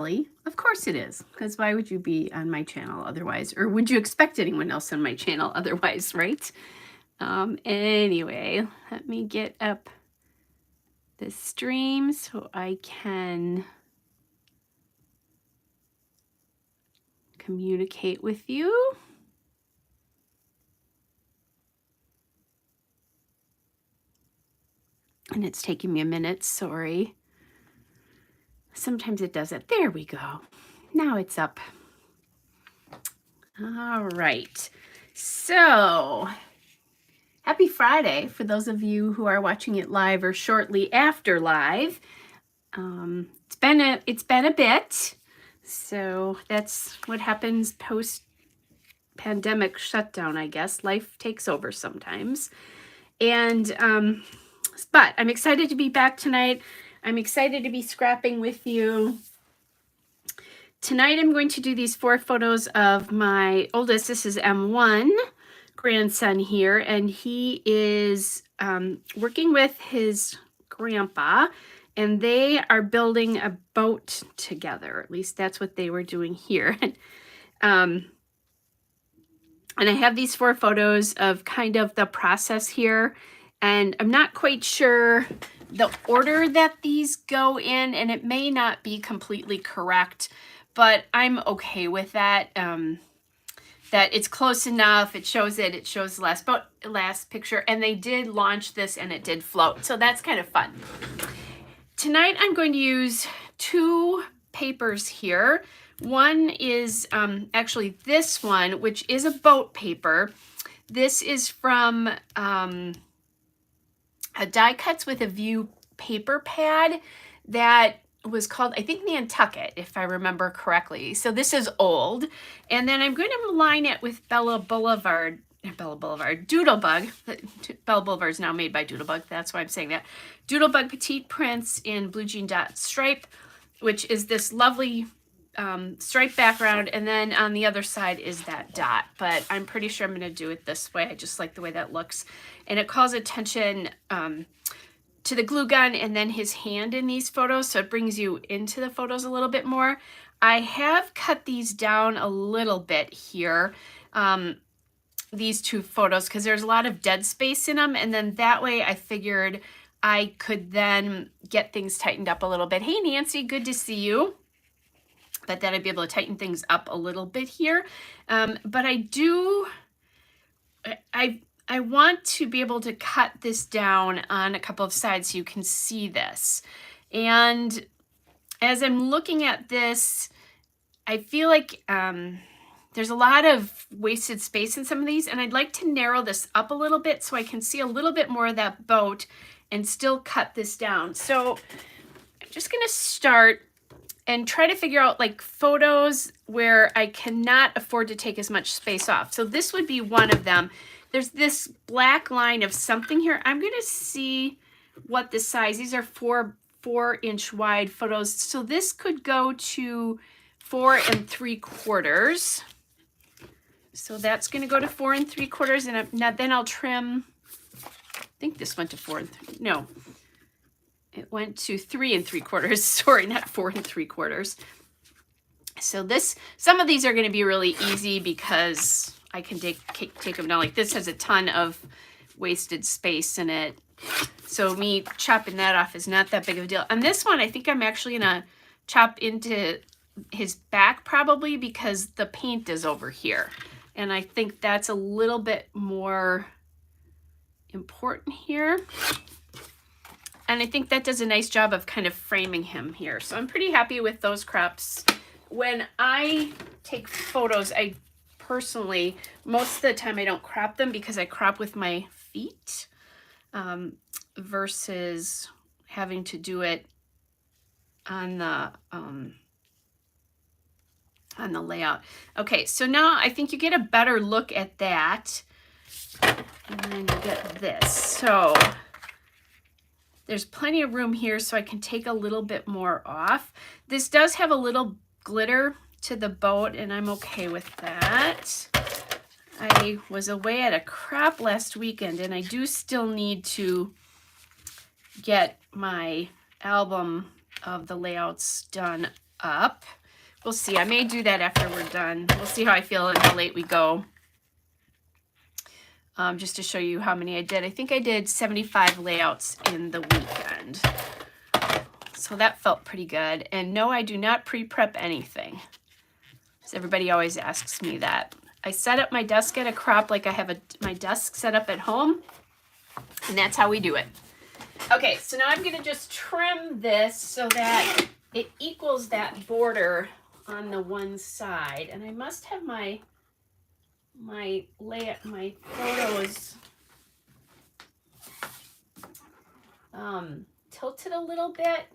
Of course it is, because why would you be on my channel otherwise? Or would you expect anyone else on my channel otherwise, right? Anyway, let me get up the stream so I can communicate with you. And it's taking me a minute, sorry. Sometimes it does it. There we go. Now it's up. All right. So, happy Friday for those of you who are watching it live or shortly after live. It's been a bit. So that's what happens post pandemic shutdown, I guess. Life takes over sometimes. And but I'm excited to be back tonight. I'm excited to be scrapping with you. Tonight I'm going to do these 4 photos of my oldest. This is M1 grandson here, and he is working with his grandpa, and they are building a boat together. At least that's what they were doing here. And I have these 4 photos of kind of the process here, and I'm not quite sure the order that these go in, and it may not be completely correct, but I'm okay with that. That it's close enough. It shows the last picture, and they did launch this and it did float. So that's kind of fun. Tonight I'm going to use 2 papers here. One is actually this one, which is a boat paper. This is from a Die Cuts with a View paper pad that was called, I think, Nantucket, if I remember correctly. So this is old. And then I'm going to line it with Doodlebug. Bella Boulevard is now made by Doodlebug. That's why I'm saying that. Doodlebug Petite Prints in Blue Jean Dot Stripe, which is this lovely stripe background. And then on the other side is that dot. But I'm pretty sure I'm going to do it this way. I just like the way that looks. And it calls attention to the glue gun and then his hand in these photos, so it brings you into the photos a little bit more. I have cut these down a little bit here, these 2 photos, because there's a lot of dead space in them, and then that way I figured I could then get things tightened up a little bit. Hey Nancy, good to see you. But then I'd be able to tighten things up a little bit here. But I want to be able to cut this down on a couple of sides so you can see this. And as I'm looking at this, I feel like there's a lot of wasted space in some of these, and I'd like to narrow this up a little bit so I can see a little bit more of that boat and still cut this down. So I'm just going to start and try to figure out like photos where I cannot afford to take as much space off. So this would be one of them. There's this black line of something here. I'm going to see what the size, these are 4-inch wide photos. So this could go to 4 3/4. So that's going to go to 4 3/4. And then I'll trim, I think this went to 4 no, it went to 3 3/4. Sorry, not 4 3/4. So some of these are going to be really easy because I can take them down. Like this has a ton of wasted space in it. So me chopping that off is not that big of a deal. And this one, I think I'm actually going to chop into his back probably because the paint is over here. And I think that's a little bit more important here. And I think that does a nice job of kind of framing him here. So I'm pretty happy with those crops. When I take photos, I personally, most of the time I don't crop them because I crop with my feet versus having to do it on the layout. Okay, so now I think you get a better look at that. And then you get this. So there's plenty of room here so I can take a little bit more off. This does have a little glitter to the boat, and I'm okay with that. I was away at a crop last weekend, and I do still need to get my album of the layouts done up. We'll see. I may do that after we're done. We'll see how I feel and how late we go. Just to show you how many I did. I think I did 75 layouts in the weekend. So that felt pretty good. And no, I do not pre-prep anything. So everybody always asks me that. I set up my desk at a crop like I have my desk set up at home. And that's how we do it. Okay, so now I'm going to just trim this so that it equals that border on the one side. And I must have my photos tilted a little bit.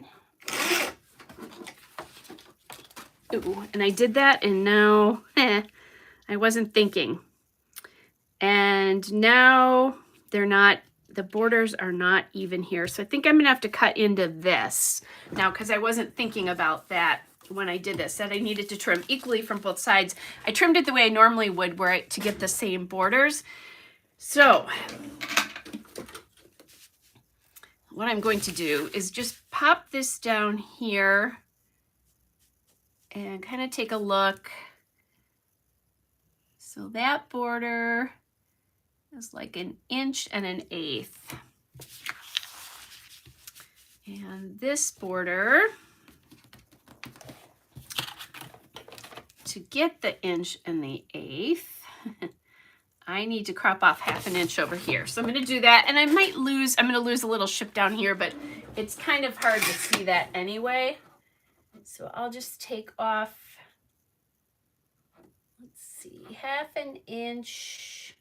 Ooh, and I did that, and now I wasn't thinking. And now the borders are not even here. So I think I'm gonna have to cut into this now, because I wasn't thinking about that when I did this, that I needed to trim equally from both sides. I trimmed it the way I normally would, to get the same borders. So what I'm going to do is just pop this down here and kind of take a look. So that border is like 1 1/8 inches. And this border, to get the 1 1/8, I need to crop off 1/2 inch over here. So I'm going to do that, and I'm going to lose a little ship down here, but it's kind of hard to see that anyway. So I'll just take off, let's see, 1/2 inch.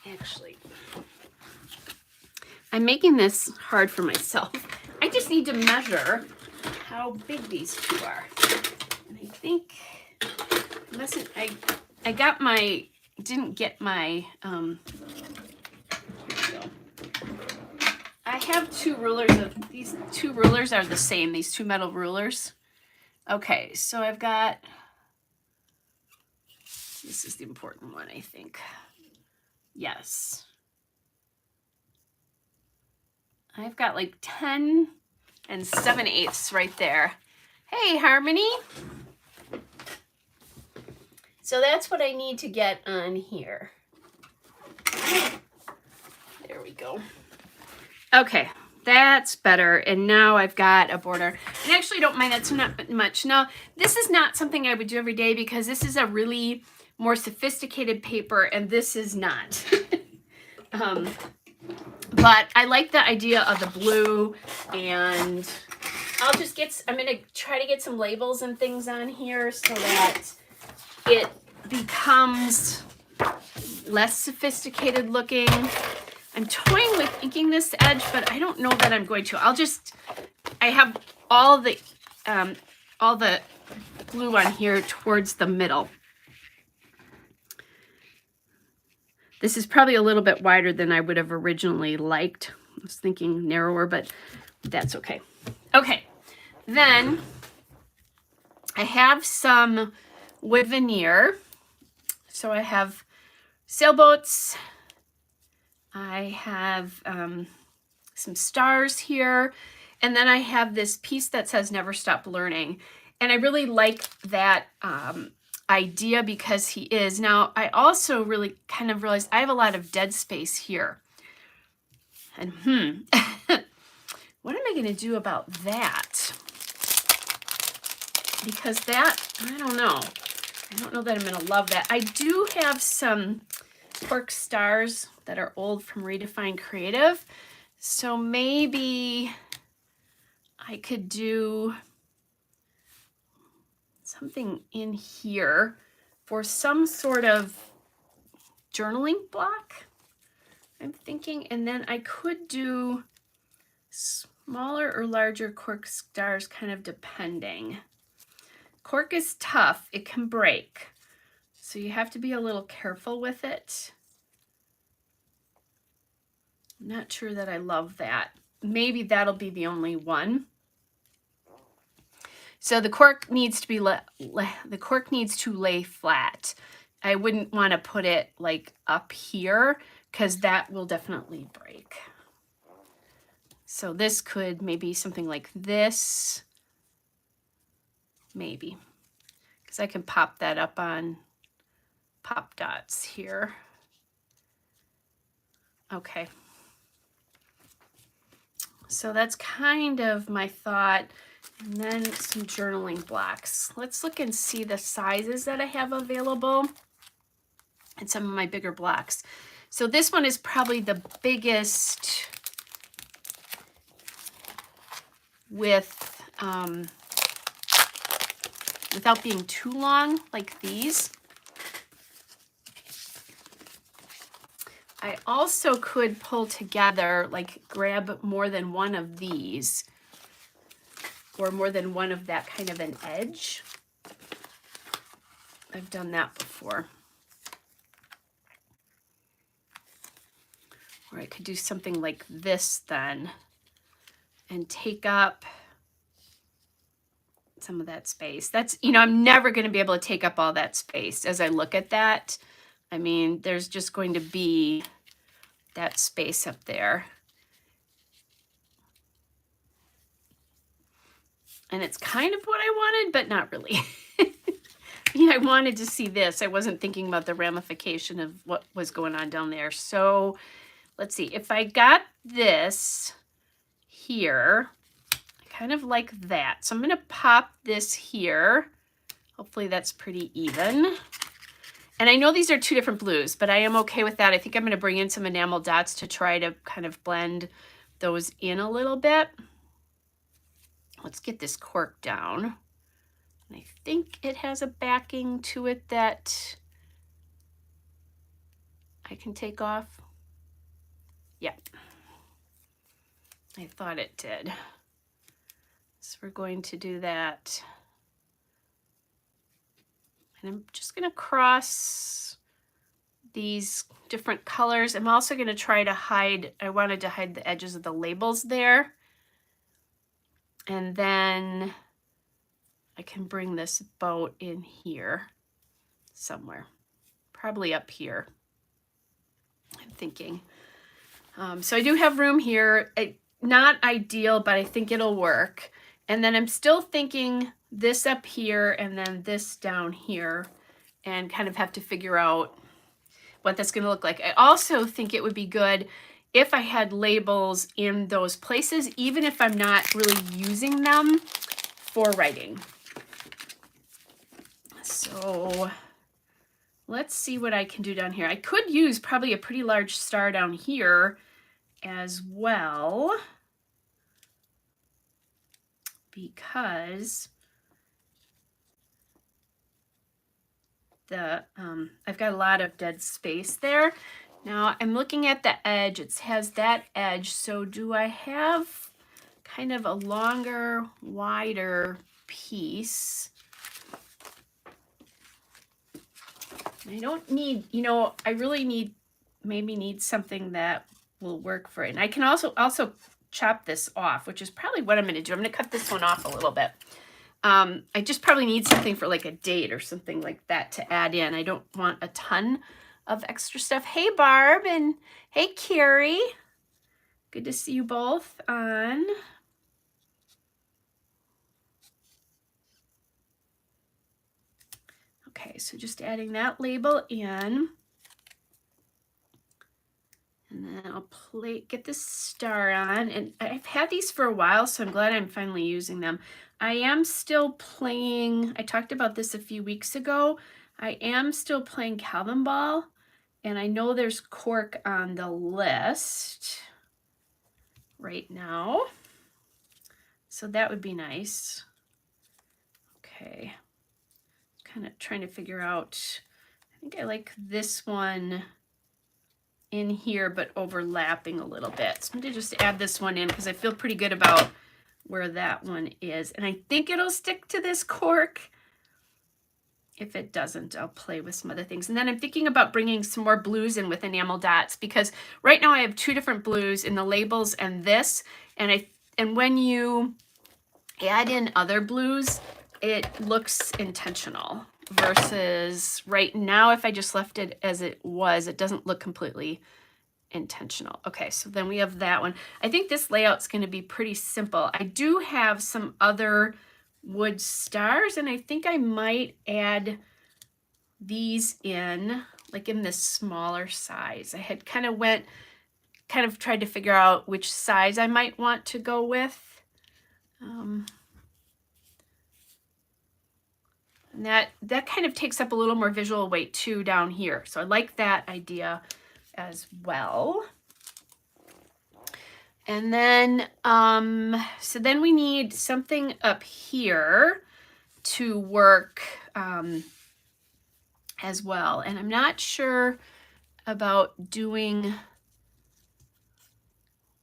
Actually, I'm making this hard for myself. I just need to measure how big these two are. And I think, didn't get my, here we go. I have 2 rulers. These 2 rulers are the same, these 2 metal rulers. Okay, so I've got, this is the important one, I think. Yes. I've got like 10 7/8 right there. Hey, Harmony. So that's what I need to get on here. There we go. Okay, that's better. And now I've got a border. And actually, don't mind, that's not much. Now, this is not something I would do every day, because this is a really more sophisticated paper, and this is not. But I like the idea of the blue, and I'm going to try to get some labels and things on here so that it becomes less sophisticated looking. I'm toying with inking this edge, but I don't know that I'm going to. I have all the glue on here towards the middle. This is probably a little bit wider than I would have originally liked. I was thinking narrower, but that's okay. Okay, then I have some wood veneer. So I have sailboats. I have some stars here. And then I have this piece that says Never Stop Learning. And I really like that idea, because he is. Now, I also really kind of realized I have a lot of dead space here. And what am I going to do about that? Because that, I don't know. I don't know that I'm going to love that. I do have some cork stars that are old from Redefined Creative. So maybe I could do something in here for some sort of journaling block, I'm thinking. And then I could do smaller or larger cork stars, kind of depending. Cork is tough, it can break, so you have to be a little careful with it. I'm not sure that I love that. Maybe that'll be the only one. So the cork needs to be lay flat. I wouldn't want to put it like up here, because that will definitely break. So this could maybe something like this, maybe, because I can pop that up on pop dots here. Okay. So that's kind of my thought. And then some journaling blocks. Let's look and see the sizes that I have available and some of my bigger blocks. So this one is probably the biggest with, without being too long, like these. I also could pull together, like grab more than one of these or more than one of that kind of an edge. I've done that before. Or I could do something like this then and take up some of that space. That's, you know, I'm never going to be able to take up all that space as I look at that. I mean, there's just going to be that space up there. And it's kind of what I wanted, but not really. I mean, I wanted to see this. I wasn't thinking about the ramification of what was going on down there. So let's see. If I got this here, kind of like that. So I'm going to pop this here. Hopefully that's pretty even. And I know these are two different blues, but I am okay with that. I think I'm going to bring in some enamel dots to try to kind of blend those in a little bit. Let's get this cork down. And I think it has a backing to it that I can take off. Yep. I thought it did. So we're going to do that. And I'm just going to cross these different colors. I'm also going to try to hide, I wanted to hide the edges of the labels there. And then I can bring this boat in here somewhere, probably up here, I'm thinking. So I do have room here. Not ideal, but I think it'll work. And then I'm still thinking this up here and then this down here, and kind of have to figure out what that's going to look like. I also think it would be good if I had labels in those places, even if I'm not really using them for writing. So let's see what I can do down here. I could use probably a pretty large star down here as well, because I've got a lot of dead space there. Now I'm looking at the edge. It has that edge. So do I have kind of a longer, wider piece? I don't need, you know, I really maybe need something that will work for it. And I can also chop this off, which is probably what I'm going to do. I'm going to cut this one off a little bit. I just probably need something for like a date or something like that to add in. I don't want a ton of extra stuff. Hey, Barb, and hey, Carrie. Good to see you both on. Okay, so just adding that label in. And then I'll get this star on. And I've had these for a while, so I'm glad I'm finally using them. I am still playing, I talked about this a few weeks ago. I am still playing Calvin Ball. And I know there's cork on the list right now. So that would be nice. Okay. Kind of trying to figure out, I think I like this one in here, but overlapping a little bit. So I'm going to just add this one in because I feel pretty good about where that one is. And I think it'll stick to this cork. If it doesn't, I'll play with some other things. And then I'm thinking about bringing some more blues in with enamel dots, because right now I have two different blues in the labels and this. And when you add in other blues, it looks intentional, versus right now, if I just left it as it was, it doesn't look completely intentional. Okay, so then we have that one. I think this layout's going to be pretty simple. I do have some other wood stars, and I think I might add these in, like in this smaller size. I had kind of tried to figure out which size I might want to go with. And that kind of takes up a little more visual weight too down here. So I like that idea as well. And then, so then we need something up here to work as well. And I'm not sure about doing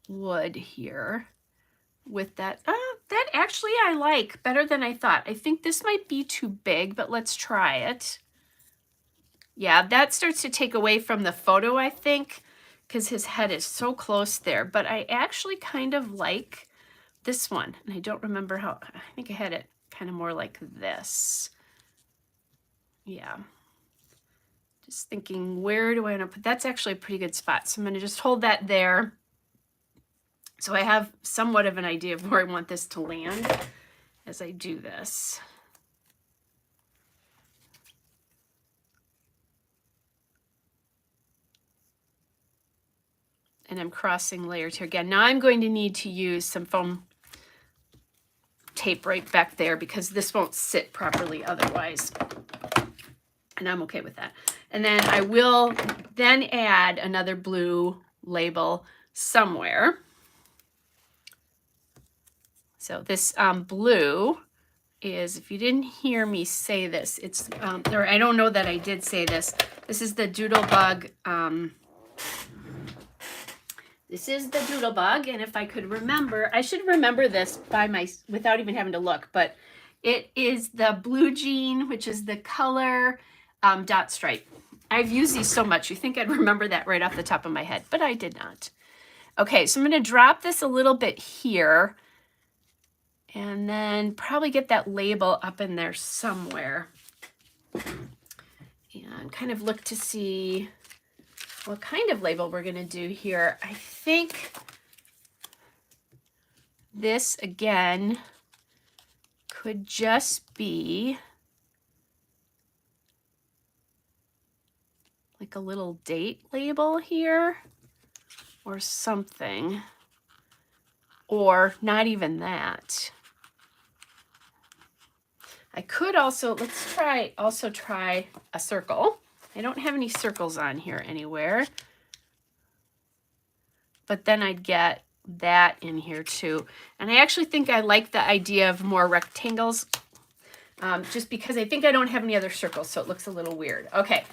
wood here with that. That actually I like better than I thought. I think this might be too big, but let's try it. Yeah, that starts to take away from the photo, I think, because his head is so close there. But I actually kind of like this one. And I don't remember how, I think I had it kind of more like this. Yeah. Just thinking, where do I want to put, that's actually a pretty good spot. So I'm going to just hold that there. So I have somewhat of an idea of where I want this to land as I do this. And I'm crossing layers here again. Now I'm going to need to use some foam tape right back there because this won't sit properly otherwise. And I'm okay with that. And then I will then add another blue label somewhere. So this blue is, if you didn't hear me say this, it's, or I don't know that I did say this, this is the Doodlebug, this is the Doodlebug, and if I could remember, I should remember this by without even having to look, but it is the Blue Jean, which is the color dot stripe. I've used these so much, you think I'd remember that right off the top of my head, but I did not. Okay, so I'm going to drop this a little bit here, and then probably get that label up in there somewhere. And kind of look to see what kind of label we're going to do here. I think this, again, could just be like a little date label here or something. Or not even that. I could also, let's try a circle. I don't have any circles on here anywhere. But then I'd get that in here too. And I actually think I like the idea of more rectangles, just because I think I don't have any other circles, so it looks a little weird. Okay,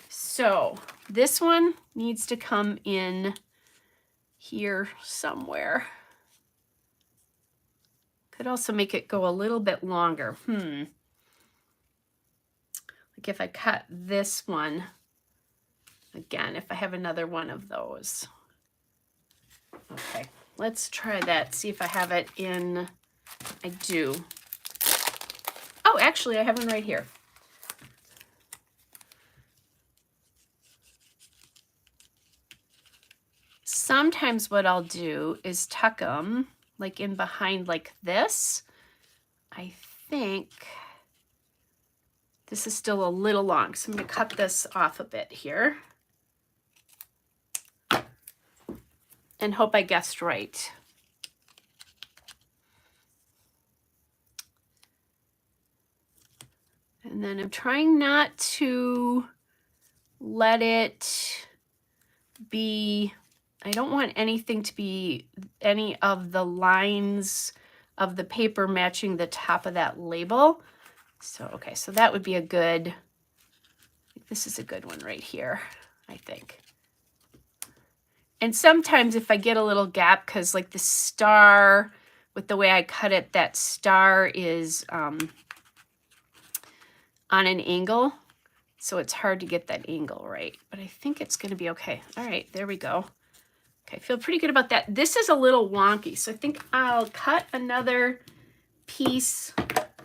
so this one needs to come in here somewhere. Could also make it go a little bit longer. Like if I cut this one, again, if I have another one of those. Okay, let's try that. See if I have it in, I do. Oh, actually, I have one right here. Sometimes what I'll do is tuck them like in behind like this. I think this is still a little long, so I'm going to cut this off a bit here. And hope I guessed right. And then I'm trying not to let it be, I don't want anything to be any of the lines of the paper matching the top of that label. So, okay, so that would be a good, this is a good one right here, I think. And sometimes if I get a little gap, because like the star, with the way I cut it, that star is on an angle. So it's hard to get that angle right. But I think it's going to be okay. All right, there we go. Okay, I feel pretty good about that. This is a little wonky, so I think I'll cut another piece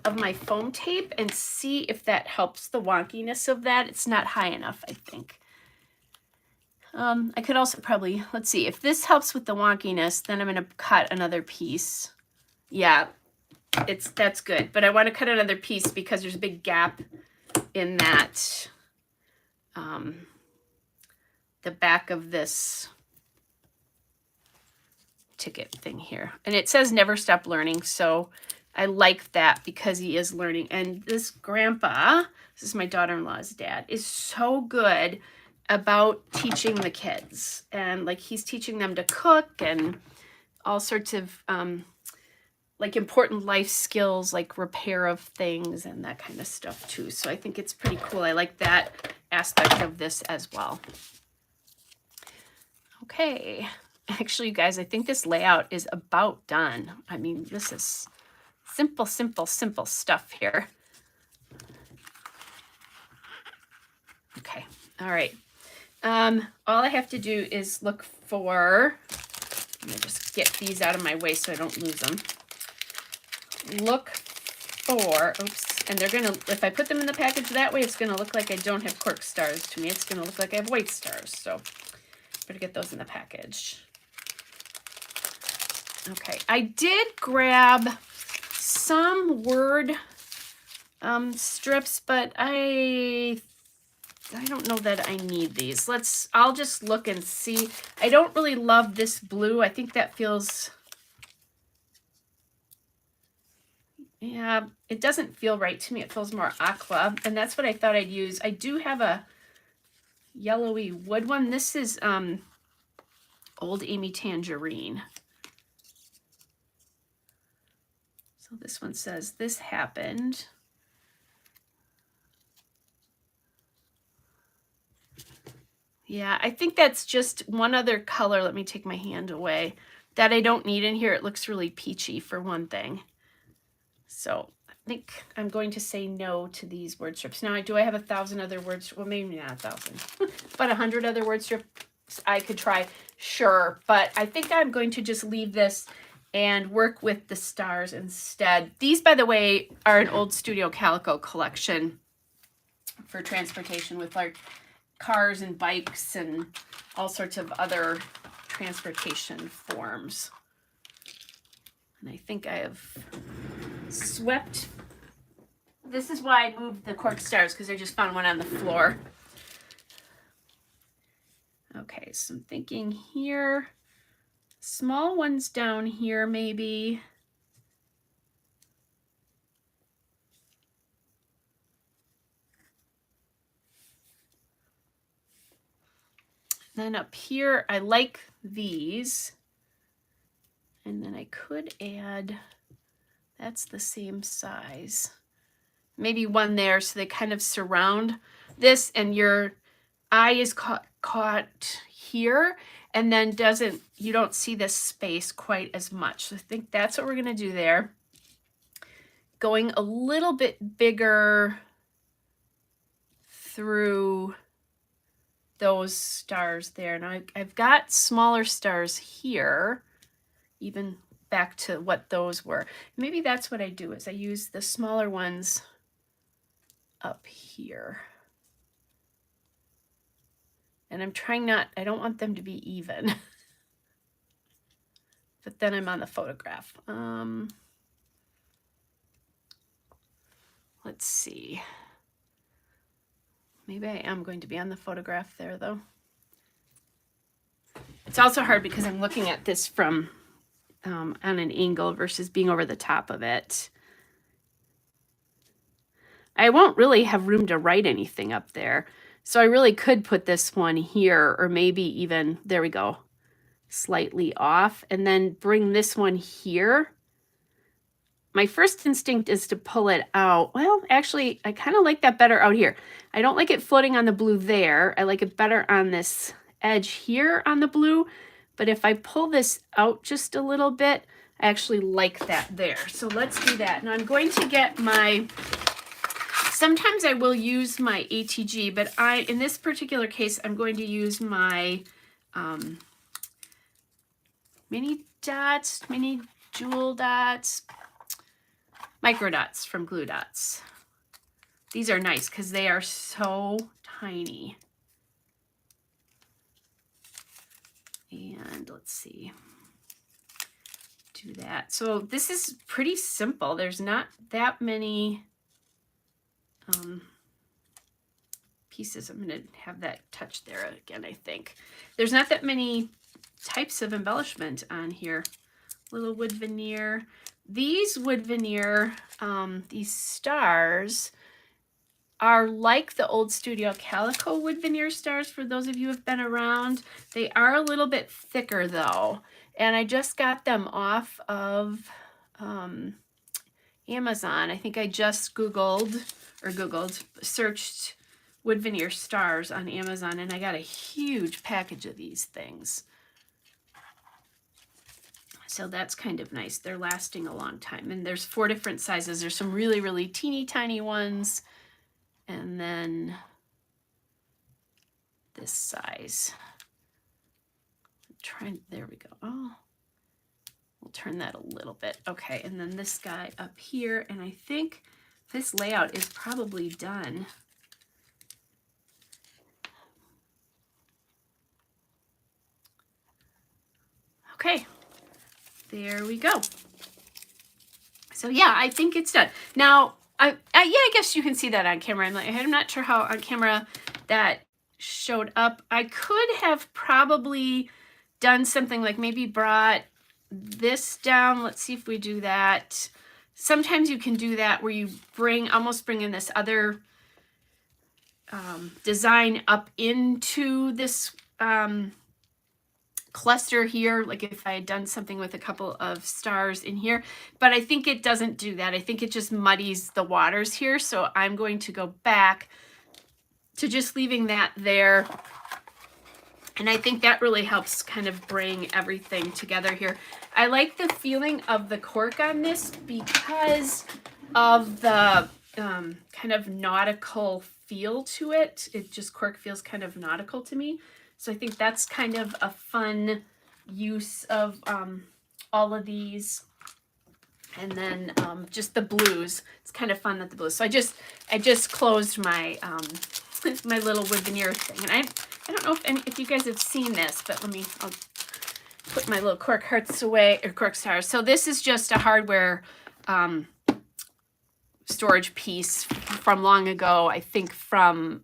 of my foam tape and see if that helps the wonkiness of that. It's not high enough, I think. I could also probably, let's see, if this helps with the wonkiness, then I'm going to cut another piece. Yeah, that's good. But I want to cut another piece because there's a big gap in that, the back of this ticket thing here. And it says never stop learning. So I like that because he is learning. And this grandpa, this is my daughter-in-law's dad, is so good about teaching the kids. And like he's teaching them to cook and all sorts of like important life skills, like repair of things and that kind of stuff too. So I think it's pretty cool. I like that aspect of this as well. Okay. Actually, you guys, I think this layout is about done. I mean, this is simple, simple, simple stuff here. Okay. All right. All I have to do is look for, let me just get these out of my way so I don't lose them. Look for, oops, and they're gonna, if I put them in the package that way, it's gonna look like I don't have cork stars to me. It's gonna look like I have white stars. So better get those in the package. Okay, I did grab some word strips, but I don't know that I need these. I'll just look and see. I don't really love this blue. I think that feels, yeah, it doesn't feel right to me. It feels more aqua, and that's what I thought I'd use. I do have a yellowy wood one. This is Old Amy Tangerine. So this one says, this happened. Yeah, I think that's just one other color. Let me take my hand away. That I don't need in here. It looks really peachy for one thing. So I think I'm going to say no to these word strips. Now, do I have 1,000 other words? Well, maybe not 1,000, but 100 other word strips I could try. Sure, but I think I'm going to just leave this and work with the stars instead. These, by the way, are an old Studio Calico collection for transportation with like cars and bikes and all sorts of other transportation forms. And I think I have swept. This is why I moved the cork stars, because I just found one on the floor. Okay, so I'm thinking here, small ones down here maybe. Then up here, I like these. And then I could add, that's the same size. Maybe one there so they kind of surround this and your eye is caught here and then you don't see this space quite as much. So I think that's what we're gonna do there. Going a little bit bigger through those stars there. Now I've got smaller stars here, even back to what those were. Maybe that's what I do is I use the smaller ones up here. And I'm trying not, I don't want them to be even. But then I'm on the photograph. Let's see. Maybe I am going to be on the photograph there though. It's also hard because I'm looking at this from on an angle versus being over the top of it. I won't really have room to write anything up there. So I really could put this one here, or maybe even, there we go, slightly off, and then bring this one here. My first instinct is to pull it out. Well, actually, I kind of like that better out here. I don't like it floating on the blue there. I like it better on this edge here on the blue. But if I pull this out just a little bit, I actually like that there. So let's do that. Now I'm going to get my, sometimes I will use my ATG, but in this particular case, I'm going to use my mini jewel dots, micro dots from Glue Dots. These are nice because they are so tiny. And let's see, do that. So this is pretty simple. There's not that many pieces. I'm going to have that touch there again, I think. There's not that many types of embellishment on here. Little wood veneer. These wood veneer, these stars are like the old Studio Calico wood veneer stars, for those of you who have been around. They are a little bit thicker though, and I just got them off of Amazon. I think I just searched wood veneer stars on Amazon, and I got a huge package of these things. So that's kind of nice. They're lasting a long time. And there's 4 different sizes. There's some really, really teeny tiny ones. And then this size. There we go. Oh, we'll turn that a little bit. Okay, and then this guy up here. And I think this layout is probably done. Okay, there we go. So yeah, I think it's done. Now, yeah, I guess you can see that on camera. I'm not sure how on camera that showed up. I could have probably done something like maybe brought this down. Let's see if we do that. Sometimes you can do that where you almost bring in this other design up into this cluster here, like if I had done something with a couple of stars in here, but I think it doesn't do that. I think it just muddies the waters here. So I'm going to go back to just leaving that there. And I think that really helps kind of bring everything together here. I like the feeling of the cork on this because of the kind of nautical feel to it. Cork feels kind of nautical to me. So I think that's kind of a fun use of all of these. And then just the blues. It's kind of fun that the blues. So I just closed my my little wood veneer thing. And I don't know if you guys have seen this, but I'll put my little cork hearts away, or cork stars. So this is just a hardware storage piece from long ago, I think from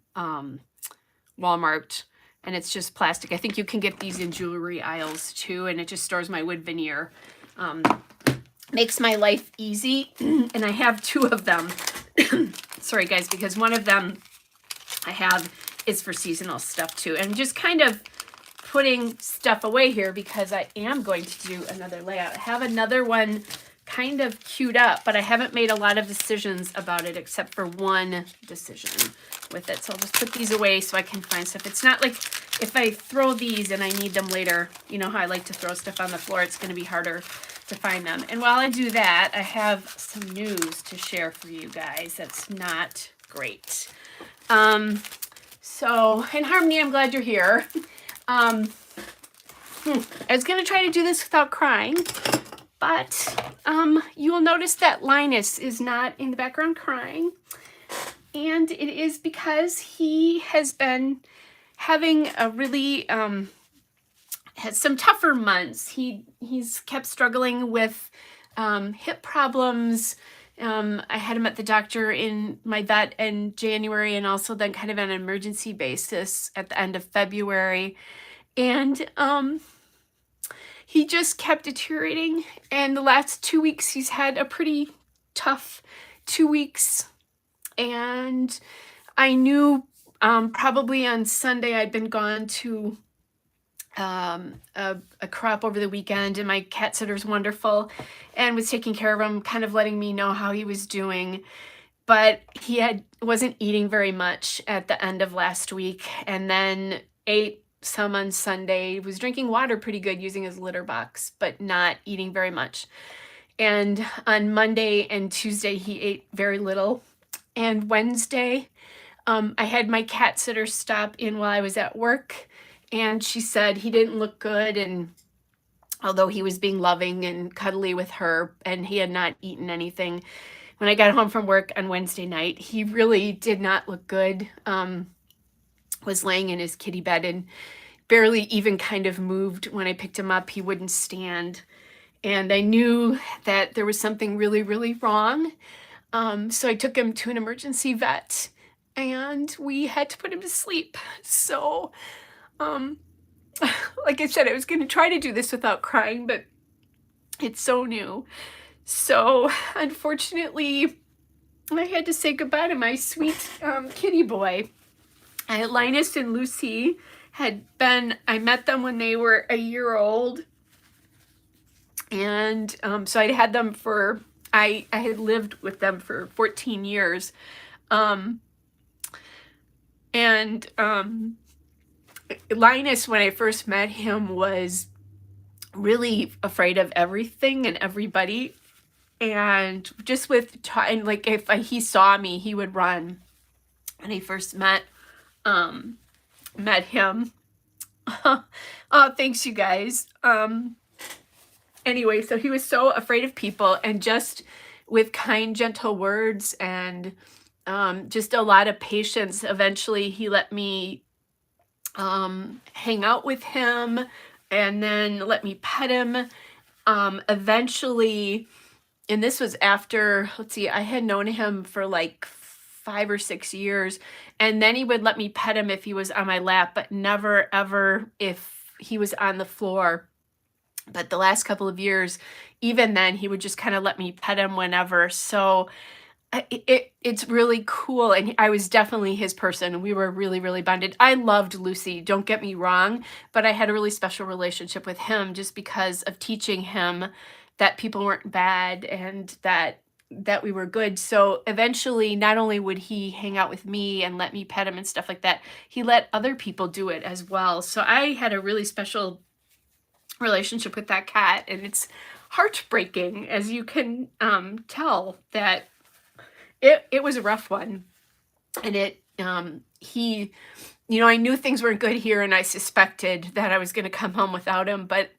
Walmart. And it's just plastic. I think you can get these in jewelry aisles too, and it just stores my wood veneer. Makes my life easy, and I have 2 of them. Sorry guys, because one of them I have is for seasonal stuff too. And just kind of putting stuff away here because I am going to do another layout. I have another one kind of queued up, but I haven't made a lot of decisions about it except for one decision with it. So I'll just put these away so I can find stuff. It's not like if I throw these and I need them later, you know how I like to throw stuff on the floor, it's going to be harder to find them. And while I do that, I have some news to share for you guys that's not great. So, in Harmony, I'm glad you're here. I was going to try to do this without crying, but you will notice that Linus is not in the background crying. And it is because he has been having a really, had some tougher months. He's kept struggling with hip problems. I had him at the doctor in my vet in January, and also then kind of on an emergency basis at the end of February. And he just kept deteriorating. And the last 2 weeks, he's had a pretty tough 2 weeks. And I knew probably on Sunday I'd been gone to a crop over the weekend, and my cat sitter's wonderful and was taking care of him, kind of letting me know how he was doing. But he wasn't eating very much at the end of last week, and then ate some on Sunday, was drinking water pretty good using his litter box, but not eating very much. And on Monday and Tuesday, he ate very little. And Wednesday, I had my cat sitter stop in while I was at work, and she said he didn't look good. And although he was being loving and cuddly with her, and he had not eaten anything, when I got home from work on Wednesday night, he really did not look good. Was laying in his kitty bed and barely even kind of moved. When I picked him up, he wouldn't stand. And I knew that there was something really, really wrong. So I took him to an emergency vet and we had to put him to sleep. So, like I said, I was going to try to do this without crying, but it's so new. So unfortunately, I had to say goodbye to my sweet kitty boy. Linus and Lucy I met them when they were a year old. And so I had them I had lived with them for 14 years. Linus, when I first met him, was really afraid of everything and everybody. And just with time, like if he saw me, he would run. When I first met him. Oh, thanks you guys. Anyway, so he was so afraid of people, and just with kind, gentle words and just a lot of patience, eventually he let me hang out with him and then let me pet him. Eventually, and this was after, let's see, I had known him for like 5 or 6 years, and then he would let me pet him if he was on my lap, but never ever if he was on the floor. But the last couple of years, even then, he would just kind of let me pet him whenever. So it's really cool. And I was definitely his person. We were really, really bonded. I loved Lucy, don't get me wrong, but I had a really special relationship with him just because of teaching him that people weren't bad and that we were good. So eventually, not only would he hang out with me and let me pet him and stuff like that, he let other people do it as well. So I had a really special relationship with that cat, and it's heartbreaking, as you can tell, that it was a rough one. And he, I knew things weren't good here, and I suspected that I was going to come home without him, but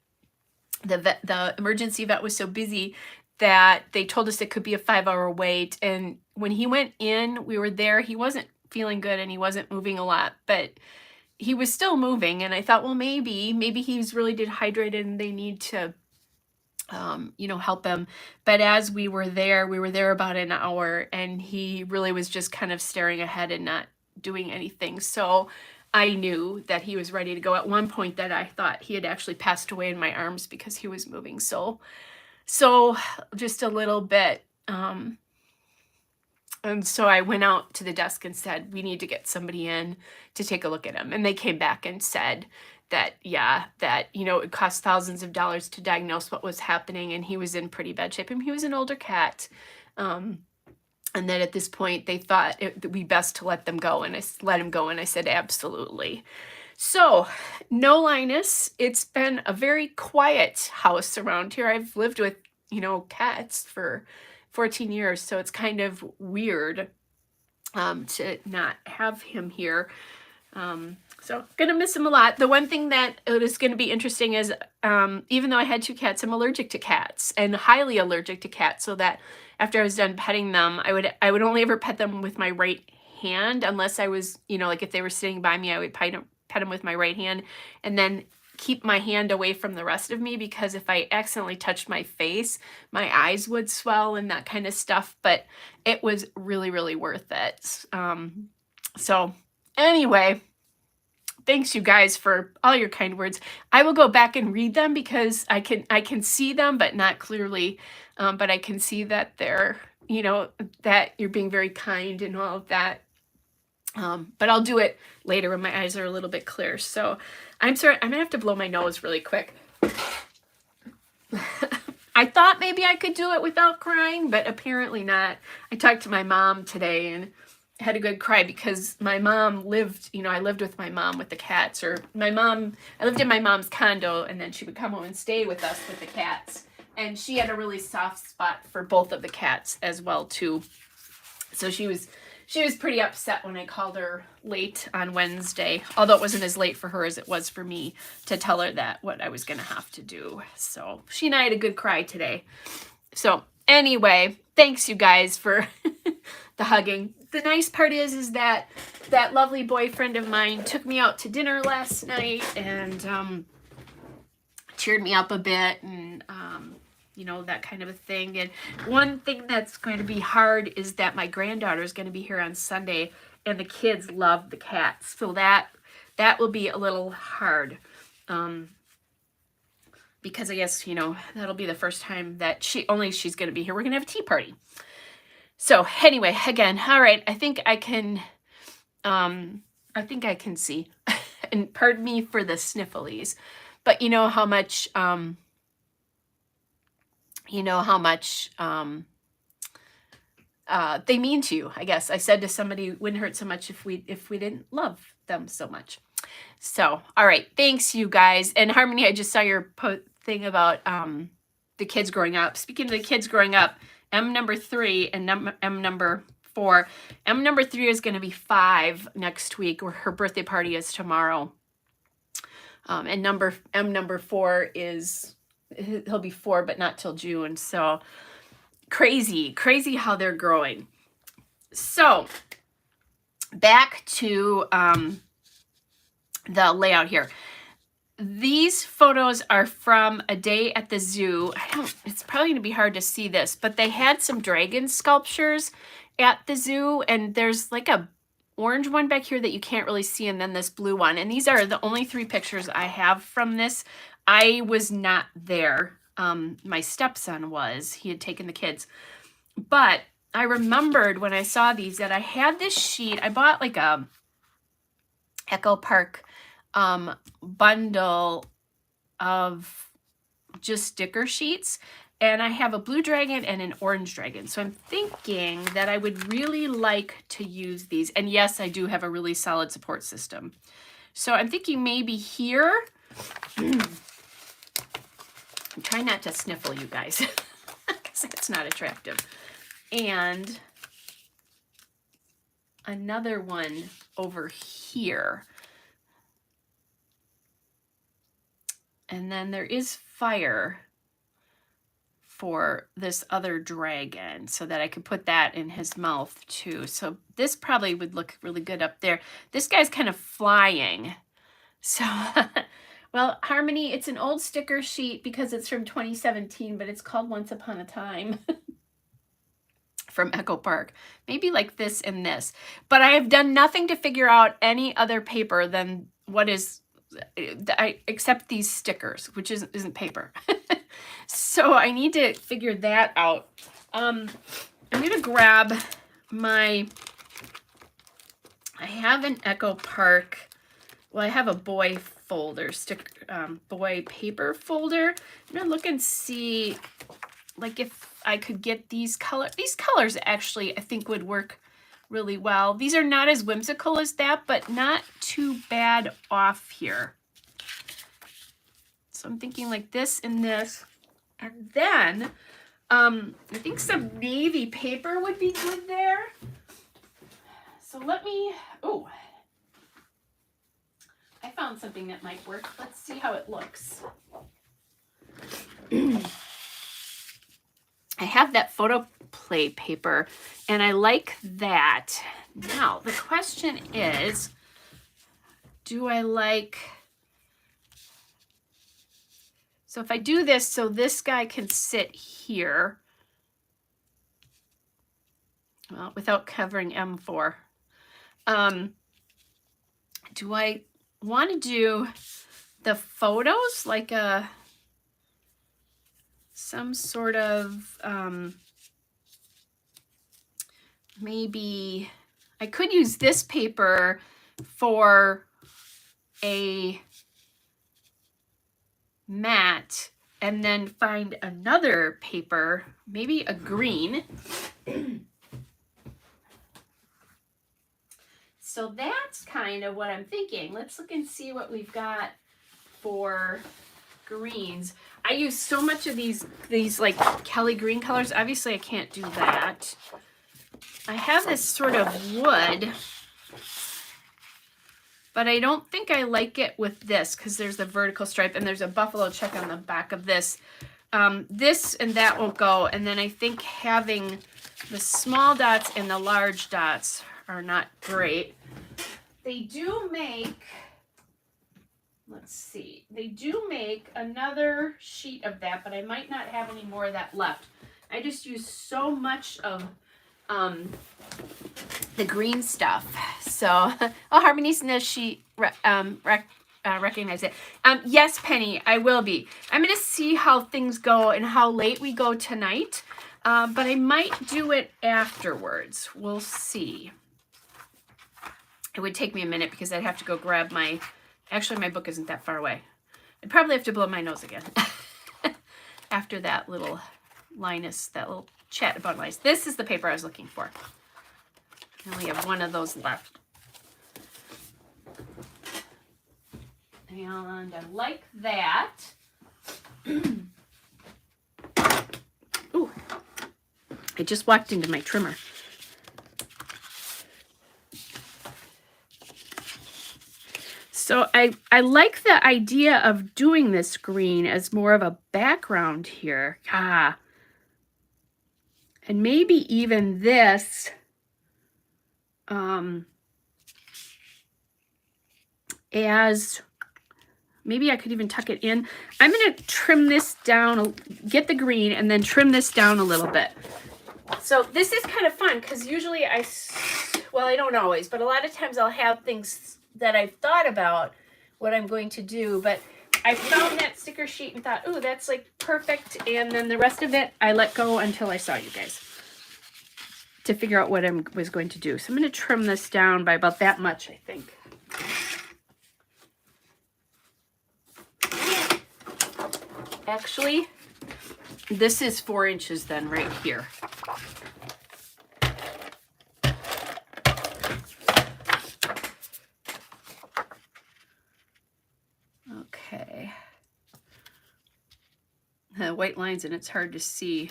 the emergency vet was so busy that they told us it could be a 5-hour wait. And when he went in, we were there, he wasn't feeling good and he wasn't moving a lot, but he was still moving. And I thought, well, maybe he's really dehydrated and they need to, help him. But as we were there about an hour, and he really was just kind of staring ahead and not doing anything. So I knew that he was ready to go. At one point that I thought he had actually passed away in my arms because he was moving so just a little bit. And so I went out to the desk and said, we need to get somebody in to take a look at him. And they came back and said that, it cost thousands of dollars to diagnose what was happening. And he was in pretty bad shape. And he was an older cat. And that at this point, they thought it would be best to let them go. And I let him go. And I said, absolutely. So no Linus. It's been a very quiet house around here. I've lived with, cats for 14 years. So it's kind of weird to not have him here. So gonna miss him a lot. The one thing that is going to be interesting is even though I had 2 cats, I'm allergic to cats, and highly allergic to cats. So that after I was done petting them, I would only ever pet them with my right hand, unless I was, like if they were sitting by me, I would pet them with my right hand, and then keep my hand away from the rest of me, because if I accidentally touched my face, my eyes would swell and that kind of stuff. But it was really, really worth it. So anyway, thanks you guys for all your kind words. I will go back and read them because I can see them, but not clearly. But I can see that they're, that you're being very kind and all of that. But I'll do it later when my eyes are a little bit clear. So I'm sorry, I'm gonna have to blow my nose really quick. I thought maybe I could do it without crying, but apparently not. I talked to my mom today and had a good cry because my mom lived, I lived with my mom with the cats, or I lived in my mom's condo, and then she would come home and stay with us with the cats. And she had a really soft spot for both of the cats as well too. So she was pretty upset when I called her late on Wednesday, although it wasn't as late for her as it was for me to tell her that what I was going to have to do. So she and I had a good cry today. So anyway, thanks you guys for the hugging. The nice part is that that lovely boyfriend of mine took me out to dinner last night and cheered me up a bit and, you know, that kind of a thing. And one thing that's going to be hard is that my granddaughter is going to be here on Sunday and the kids love the cats. So that will be a little hard. Because I guess, you know, that'll be the first time that she's going to be here. We're going to have a tea party. So anyway, again, all right, I think I can see, and pardon me for the snifflies, but you know how much, they mean to you, I guess. I said to somebody, it wouldn't hurt so much if we didn't love them so much. So, all right, thanks you guys. And Harmony, I just saw your thing about the kids growing up. Speaking of the kids growing up, M number 3 and M number 4. M number 3 is going to be 5 next week, or her birthday party is tomorrow. And M number 4 he'll be 4, but not till June. So crazy how they're growing. So back to the layout here. These photos are from a day at the zoo. It's probably going to be hard to see this, but they had some dragon sculptures at the zoo, and there's like a orange one back here that you can't really see, and then this blue one. And these are the only 3 pictures I have from this. I was not there. My stepson was. He had taken the kids. But I remembered when I saw these that I had this sheet. I bought like a Echo Park bundle of just sticker sheets, and I have a blue dragon and an orange dragon. So I'm thinking that I would really like to use these. And yes, I do have a really solid support system. So I'm thinking maybe here. I'm trying not to sniffle, you guys, because it's not attractive. And another one over here. And then there is fire for this other dragon so that I could put that in his mouth too. So this probably would look really good up there. This guy's kind of flying. So, well, Harmony, it's an old sticker sheet because it's from 2017, but it's called Once Upon a Time from Echo Park. Maybe like this and this. But I have done nothing to figure out any other paper than what is... except these stickers, which isn't paper. So I need to figure that out. I'm gonna grab I have an Echo Park, well, I have a boy folder, boy paper folder. I'm gonna look and see like if I could get these colors actually I think would work really well. These are not as whimsical as that, but not too bad off here. So I'm thinking like this and this. And then I think some navy paper would be good there. So let me, I found something that might work. Let's see how it looks. I have that photo play paper, and I like that. Now, the question is, do I like... So if I do this so this guy can sit here, well, without covering M4, do I want to do the photos like some sort of, maybe I could use this paper for a mat and then find another paper, maybe a green. So that's kind of what I'm thinking. Let's look and see what we've got for greens. I use so much of these like Kelly green colors. Obviously I can't do that. I have this sort of wood, but I don't think I like it with this because there's the vertical stripe and there's a buffalo check on the back of this. this and that won't go. And then I think having the small dots and the large dots are not great. They do make, let's see, they do make another sheet of that, but I might not have any more of that left. I just use so much of the green stuff. So, oh, Harmony's knows she recognize it. Yes, Penny, I will be. I'm going to see how things go and how late we go tonight, but I might do it afterwards. We'll see. It would take me a minute because I'd have to go grab my, actually my book isn't that far away. I'd probably have to blow my nose again after that little Linus, that little chat about Linus. This is the paper I was looking for. I only have one of those left. And I like that. Ooh, I just walked into my trimmer. So I like the idea of doing this green as more of a background here. And maybe even this as, maybe I could even tuck it in. I'm going to trim this down, get the green, and then trim this down a little bit. So this is kind of fun because usually well, I don't always, but a lot of times I'll have things that I've thought about what I'm going to do, but I found that sticker sheet and thought, oh, that's like perfect. And then the rest of it, I let go until I saw you guys to figure out what I was going to do. So I'm going to trim this down by about that much, I think. Actually, this is 4 inches then right here. Okay. The white lines and it's hard to see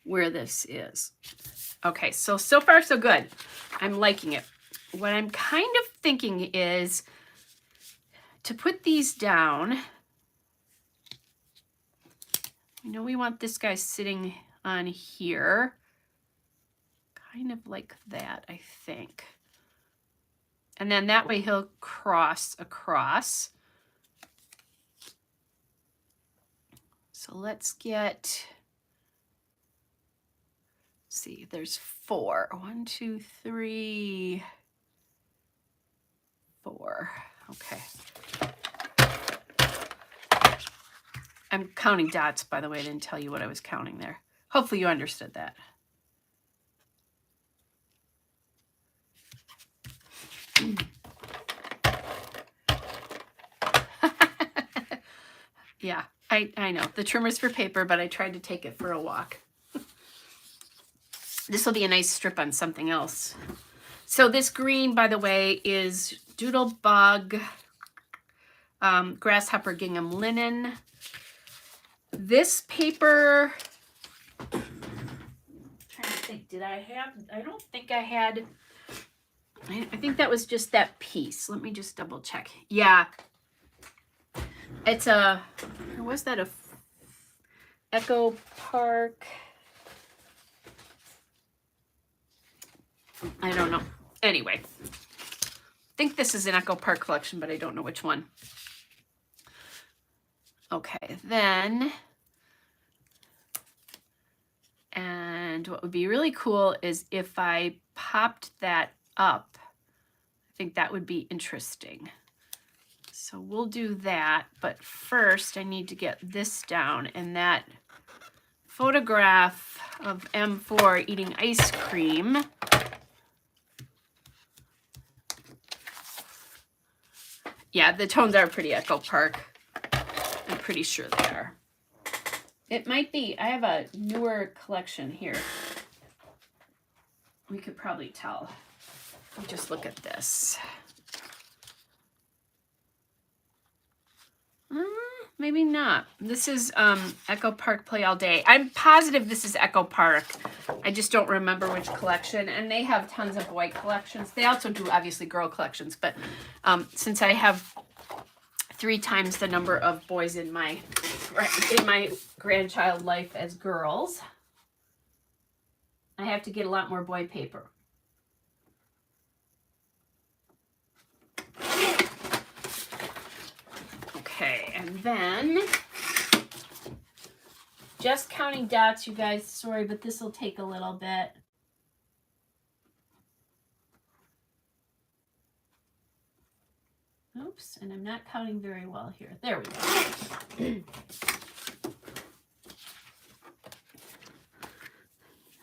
where this is. Okay, so far so good. I'm liking it. What I'm kind of thinking is to put these down. You know, we want this guy sitting on here. Kind of like that, I think. And then that way he'll cross across. So let's get, see, there's 4. 1, 2, 3, 4. Okay. I'm counting dots, by the way. I didn't tell you what I was counting there. Hopefully you understood that. Yeah, I know. The trimmer's for paper, but I tried to take it for a walk. This will be a nice strip on something else. So this green, by the way, is Doodlebug, Grasshopper Gingham Linen. This paper, I'm trying to think, did I have, I don't think I had, I think that was just that piece. Let me just double check. Yeah. It's a, or was that a Echo Park? I don't know. Anyway, I think this is an Echo Park collection, but I don't know which one. Okay, then, and what would be really cool is if I popped that up. I think that would be interesting. So we'll do that, but first I need to get this down, and that photograph of M4 eating ice cream. Yeah, the tones are pretty Echo Park. I'm pretty sure they are. It might be. I have a newer collection here. We could probably tell. Just look at this. Maybe not. This is Echo Park Play All Day. I'm positive this is Echo Park. I just don't remember which collection. And they have tons of boy collections. They also do obviously girl collections. But since I have 3 times the number of boys in my grandchild life as girls. I have to get a lot more boy paper. Okay, and then just counting dots, you guys. Sorry, but this will take a little bit. Oops, and I'm not counting very well here. There we go.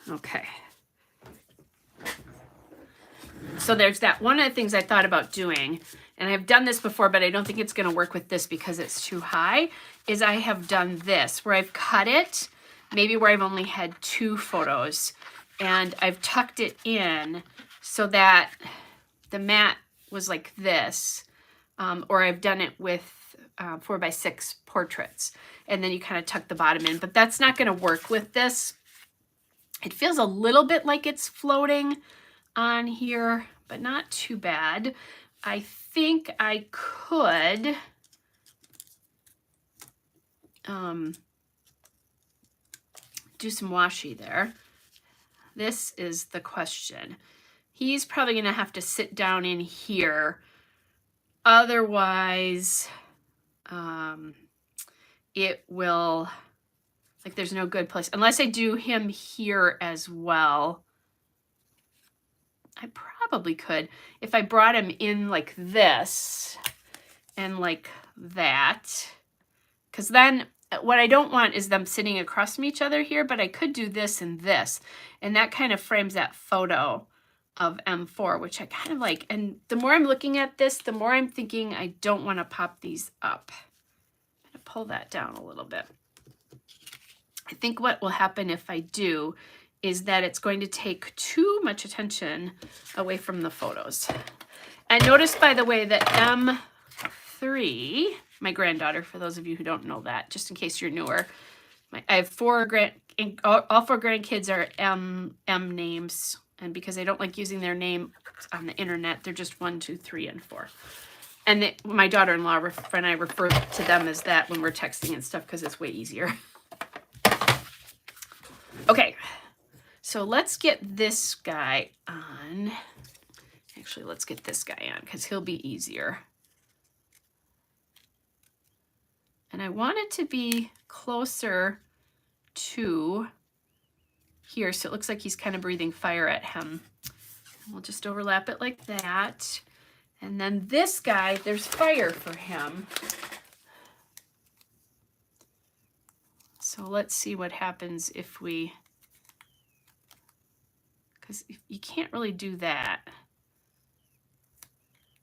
Okay. So there's that. One of the things I thought about doing, and I've done this before, but I don't think it's going to work with this because it's too high, is I have done this where I've cut it, maybe where I've only had 2 photos, and I've tucked it in so that the mat was like this, or I've done it with 4x6 portraits, and then you kind of tuck the bottom in, but that's not going to work with this. It feels a little bit like it's floating on here, but not too bad. I think I could do some washi there. This is the question. He's probably going to have to sit down in here. Otherwise, it will, like, there's no good place. Unless I do him here as well. I probably could. If I brought him in like this and like that. Because then what I don't want is them sitting across from each other here, but I could do this and this. And that kind of frames that photo of M4, which I kind of like. And the more I'm looking at this, the more I'm thinking I don't want to pop these up. I'm going to pull that down a little bit. I think what will happen if I do is that it's going to take too much attention away from the photos. And notice, by the way, that M3, my granddaughter, for those of you who don't know that, just in case you're newer, I have all 4 grandkids are M names. And because I don't like using their name on the internet, they're just 1, 2, 3, and 4. And my daughter-in-law and I refer to them as that when we're texting and stuff because it's way easier. Okay, so let's get this guy on. Actually, let's get this guy on because he'll be easier. And I want it to be closer to here, so it looks like he's kind of breathing fire at him. We'll just overlap it like that. And then this guy, there's fire for him. So let's see what happens if we, because you can't really do that.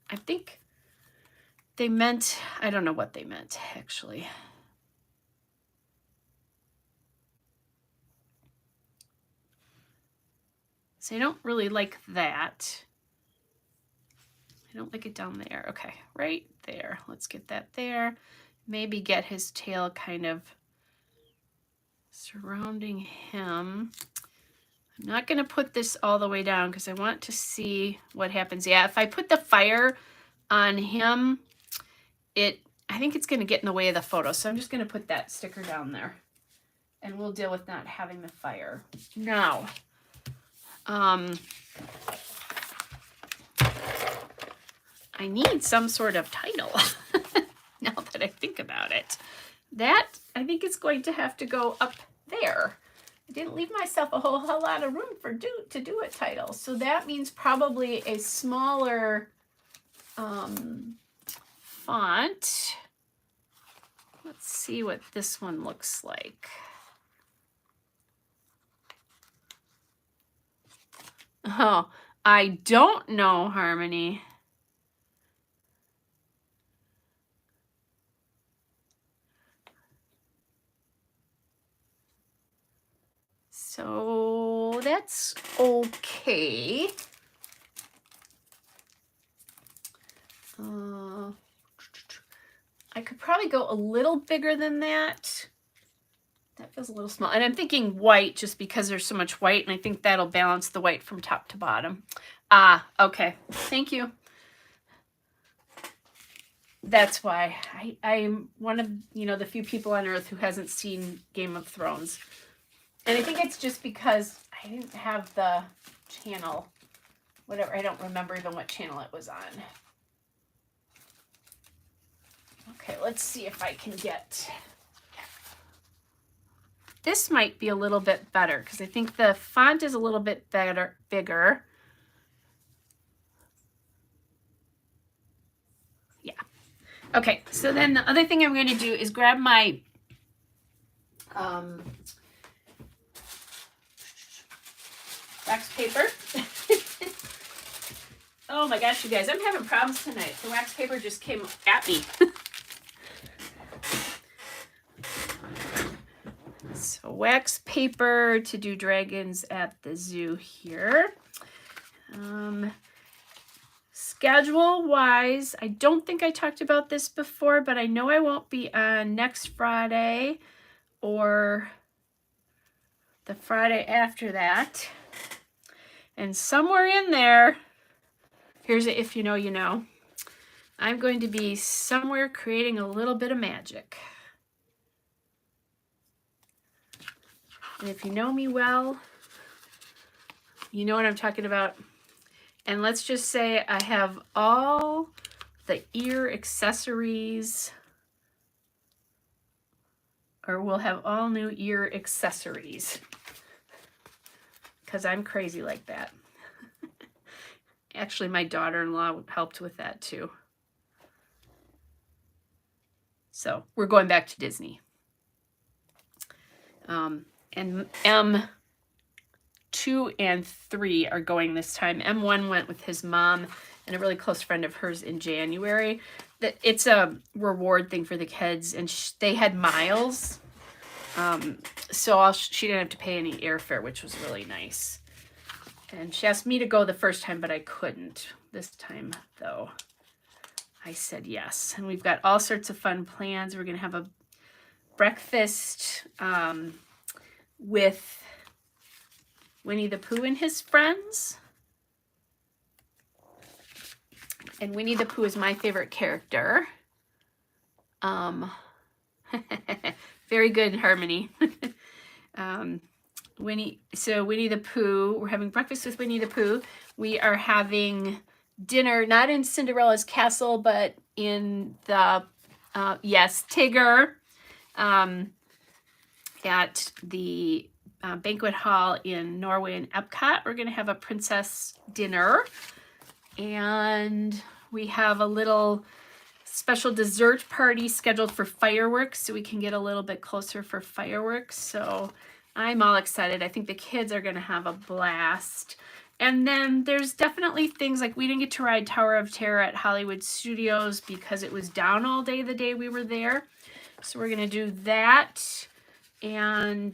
I think they meant, I don't know what they meant actually. So I don't really like that. I don't like it down there. Okay, right there. Let's get that there. Maybe get his tail kind of surrounding him. I'm not going to put this all the way down because I want to see what happens. Yeah, if I put the fire on him, I think it's going to get in the way of the photo. So I'm just going to put that sticker down there. And we'll deal with not having the fire. Now, I need some sort of title now that I think about it. That, I think, is going to have to go up there. I didn't leave myself a whole lot of room to do a title. So that means probably a smaller font. Let's see what this one looks like. Oh, I don't know, Harmony. So that's okay. I could probably go a little bigger than that. That feels a little small. And I'm thinking white just because there's so much white, and I think that'll balance the white from top to bottom. Ah, okay. Thank you. that's why I'm one of, you know, the few people on earth who hasn't seen Game of Thrones. And I think it's just because I didn't have the channel, whatever. I don't remember even what channel it was on. Okay, let's see if I can get... This might be a little bit better because I think the font is a little bit bigger. Yeah. Okay, so then the other thing I'm going to do is grab my wax paper. Oh my gosh, you guys, I'm having problems tonight. The wax paper just came at me. So wax paper to do dragons at the zoo here. Schedule wise, I don't think I talked about this before, but I know I won't be on next Friday or the Friday after that. And somewhere in there, here's it, if you know, you know, I'm going to be somewhere creating a little bit of magic. And if you know me well, you know what I'm talking about. And let's just say I have all the ear accessories, or we'll have all new ear accessories, because I'm crazy like that. Actually, my daughter-in-law helped with that too. So we're going back to Disney. And M2 and 3 are going this time. M1 went with his mom and a really close friend of hers in January. It's a reward thing for the kids, and they had miles. So she didn't have to pay any airfare, which was really nice. And she asked me to go the first time, but I couldn't. This time, though, I said yes. And we've got all sorts of fun plans. We're going to have a breakfast with Winnie the Pooh and his friends. And Winnie the Pooh is my favorite character. Very good harmony. Winnie the Pooh, we're having breakfast with Winnie the Pooh. We are having dinner, not in Cinderella's castle, but in the, yes, Tigger, at the banquet hall in Norway and Epcot. We're going to have a princess dinner. And we have a little special dessert party scheduled for fireworks, so we can get a little bit closer for fireworks. So I'm all excited. I think the kids are going to have a blast. And then there's definitely things like we didn't get to ride Tower of Terror at Hollywood Studios because it was down all day the day we were there. So we're going to do that. And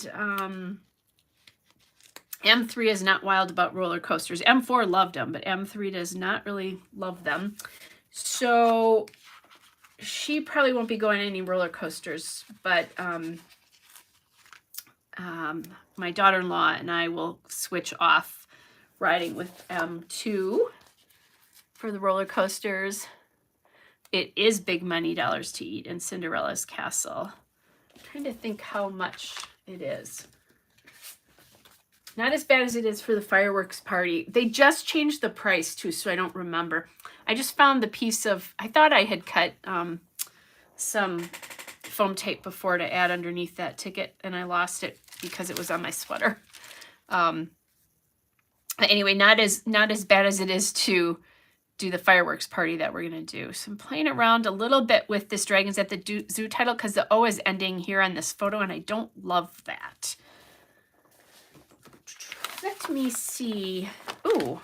M3 is not wild about roller coasters. M4 loved them, but M3 does not really love them. So she probably won't be going any roller coasters, but my daughter-in-law and I will switch off riding with M2 for the roller coasters. It is big money dollars to eat in Cinderella's castle. I'm trying to think how much it is. Not as bad as it is for the fireworks party. They just changed the price too, so I don't remember. I just found the piece of, I thought I had cut some foam tape before to add underneath that ticket, and I lost it because it was on my sweater. Anyway, not as bad as it is to do the fireworks party that we're gonna do. So I'm playing around a little bit with this Dragons at the Zoo title because the O is ending here on this photo, and I don't love that. Let me see. Ooh,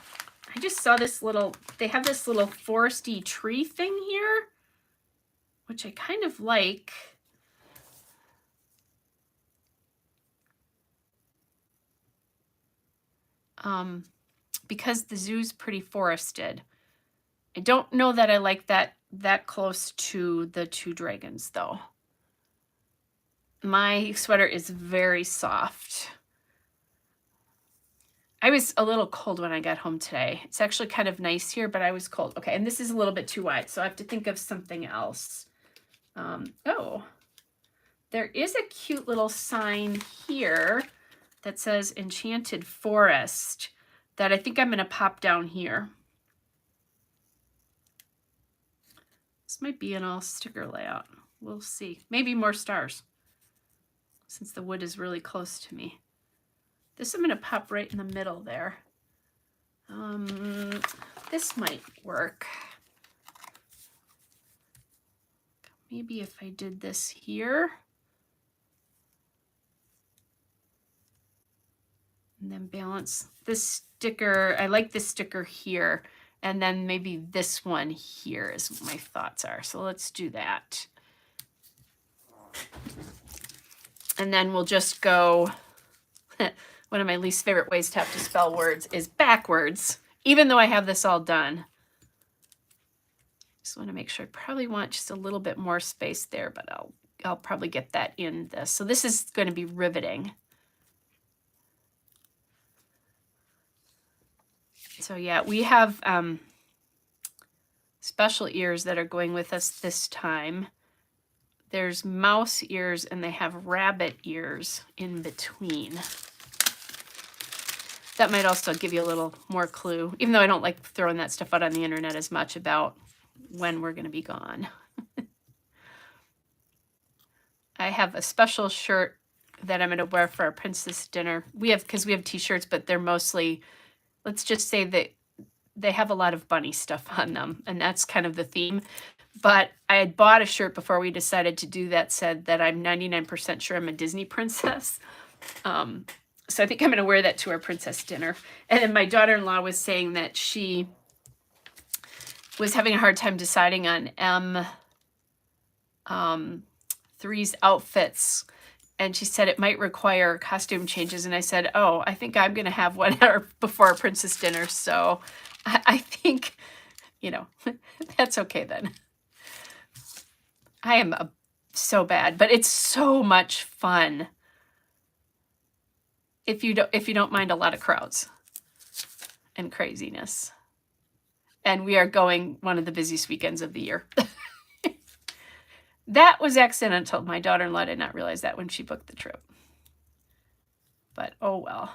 I just saw this little, they have this little foresty tree thing here, which I kind of like. Because the zoo's pretty forested. I don't know that I like that close to the two dragons though. My sweater is very soft. I was a little cold when I got home today. It's actually kind of nice here, but I was cold. Okay, and this is a little bit too wide, so I have to think of something else. Oh, there is a cute little sign here that says Enchanted Forest that I think I'm going to pop down here. This might be an all sticker layout. We'll see. Maybe more stars, since the wood is really close to me. This I'm going to pop right in the middle there. This might work. Maybe if I did this here. And then balance this sticker. I like this sticker here. And then maybe this one here is what my thoughts are. So let's do that. And then we'll just go, one of my least favorite ways to have to spell words is backwards, even though I have this all done. Just want to make sure I probably want just a little bit more space there, but I'll probably get that in this. So this is going to be riveting. So yeah, we have special ears that are going with us this time. There's mouse ears and they have rabbit ears in between. That might also give you a little more clue, even though I don't like throwing that stuff out on the internet as much about when we're going to be gone. I have a special shirt that I'm going to wear for our princess dinner. Because we have t-shirts, but they're mostly, let's just say that they have a lot of bunny stuff on them, and that's kind of the theme. But I had bought a shirt before we decided to do that, said that I'm 99% sure I'm a Disney princess. So I think I'm going to wear that to our princess dinner. And then my daughter-in-law was saying that she was having a hard time deciding on M3's outfits. And she said it might require costume changes. And I said, oh, I think I'm going to have one before our princess dinner. So I think, that's okay then. I am so bad, but it's so much fun. If you don't mind a lot of crowds and craziness. And we are going one of the busiest weekends of the year. That was accidental. My daughter-in-law did not realize that when she booked the trip. But oh well.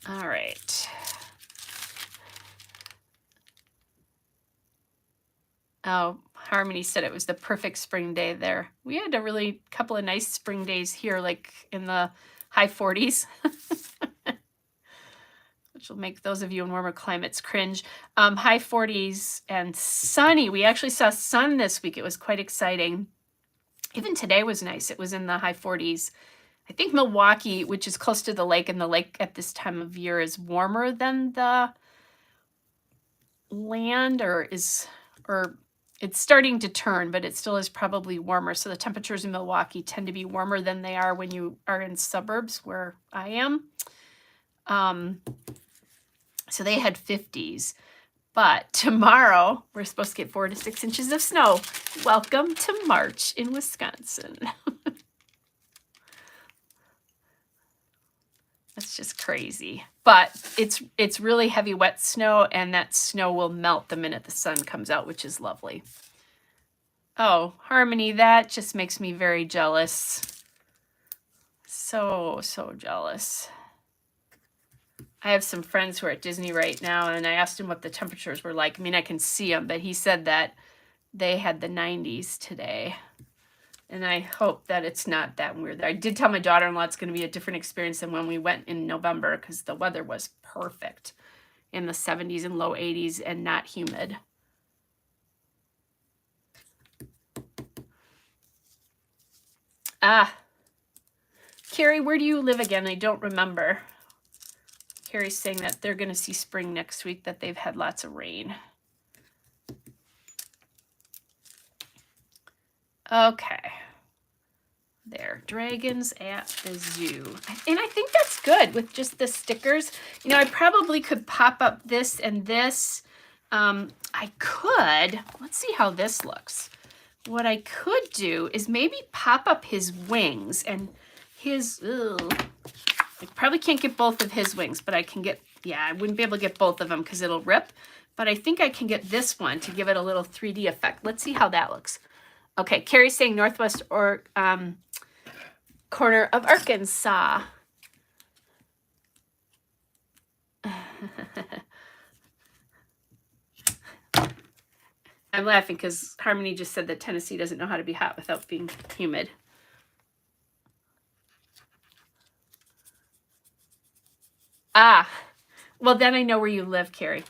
All right. Oh, Harmony said it was the perfect spring day there. We had a really couple of nice spring days here, like in the high 40s. Which will make those of you in warmer climates cringe. High 40s and sunny. We actually saw sun this week. It was quite exciting. Even today was nice. It was in the high 40s. I think Milwaukee, which is close to the lake, and the lake at this time of year is warmer than the land, or it's starting to turn, but it still is probably warmer. So the temperatures in Milwaukee tend to be warmer than they are when you are in suburbs where I am. So they had 50s. But tomorrow, we're supposed to get 4 to 6 inches of snow. Welcome to March in Wisconsin. That's just crazy. But it's really heavy, wet snow, and that snow will melt the minute the sun comes out, which is lovely. Oh, Harmony, that just makes me very jealous. So jealous. I have some friends who are at Disney right now, and I asked him what the temperatures were like. I mean, I can see them, but he said that they had the 90s today. And I hope that it's not that weird. I did tell my daughter-in-law it's going to be a different experience than when we went in November, because the weather was perfect in the 70s and low 80s and not humid. Carrie, where do you live again? I don't remember. Carrie's saying that they're going to see spring next week, that they've had lots of rain. Okay. There, dragons at the zoo. And I think that's good with just the stickers. I probably could pop up this and this. I could, let's see how this looks. what I could do is maybe pop up his wings and his, I probably can't get both of his wings, but I can get, yeah, I wouldn't be able to get both of them because it'll rip, but I think I can get this one to give it a little 3D effect. Let's see how that looks. Okay, Carrie's saying northwest or corner of Arkansas. I'm laughing because Harmony just said that Tennessee doesn't know how to be hot without being humid. Ah, well then I know where you live, Carrie.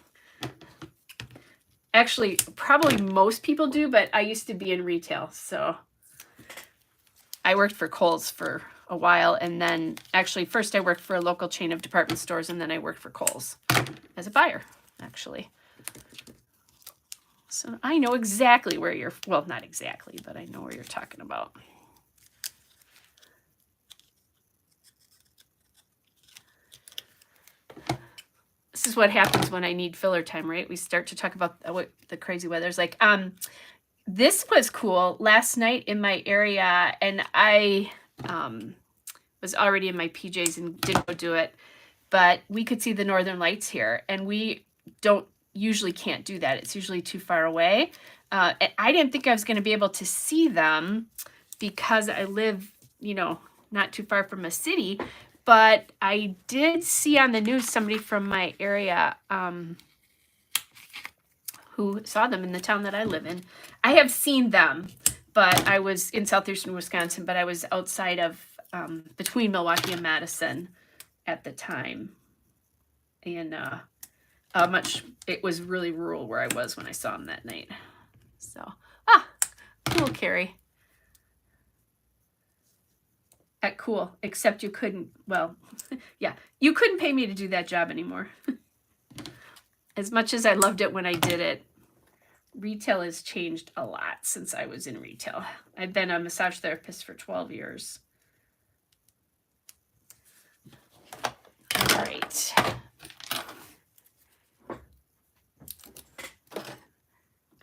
Actually, probably most people do, but I used to be in retail, so I worked for Kohl's for a while, and then actually first I worked for a local chain of department stores, and then I worked for Kohl's as a buyer, actually. So I know exactly where you're, well, not exactly, but I know where you're talking about. This is what happens when I need filler time, right? We start to talk about what the crazy weather's like. This was cool last night in my area, and I was already in my PJs and didn't go do it, but we could see the northern lights here, and we can't do that. It's usually too far away. And I didn't think I was going to be able to see them because I live, you know, not too far from a city, but I did see on the news somebody from my area who saw them in the town that I live in. I have seen them, but I was in southeastern Wisconsin, but I was outside of between Milwaukee and Madison at the time. And it was really rural where I was when I saw them that night. So, cool, Carrie. Cool, except you couldn't, well, yeah, you couldn't pay me to do that job anymore. As much as I loved it when I did it, retail has changed a lot since I was in retail. I've been a massage therapist for 12 years. All right.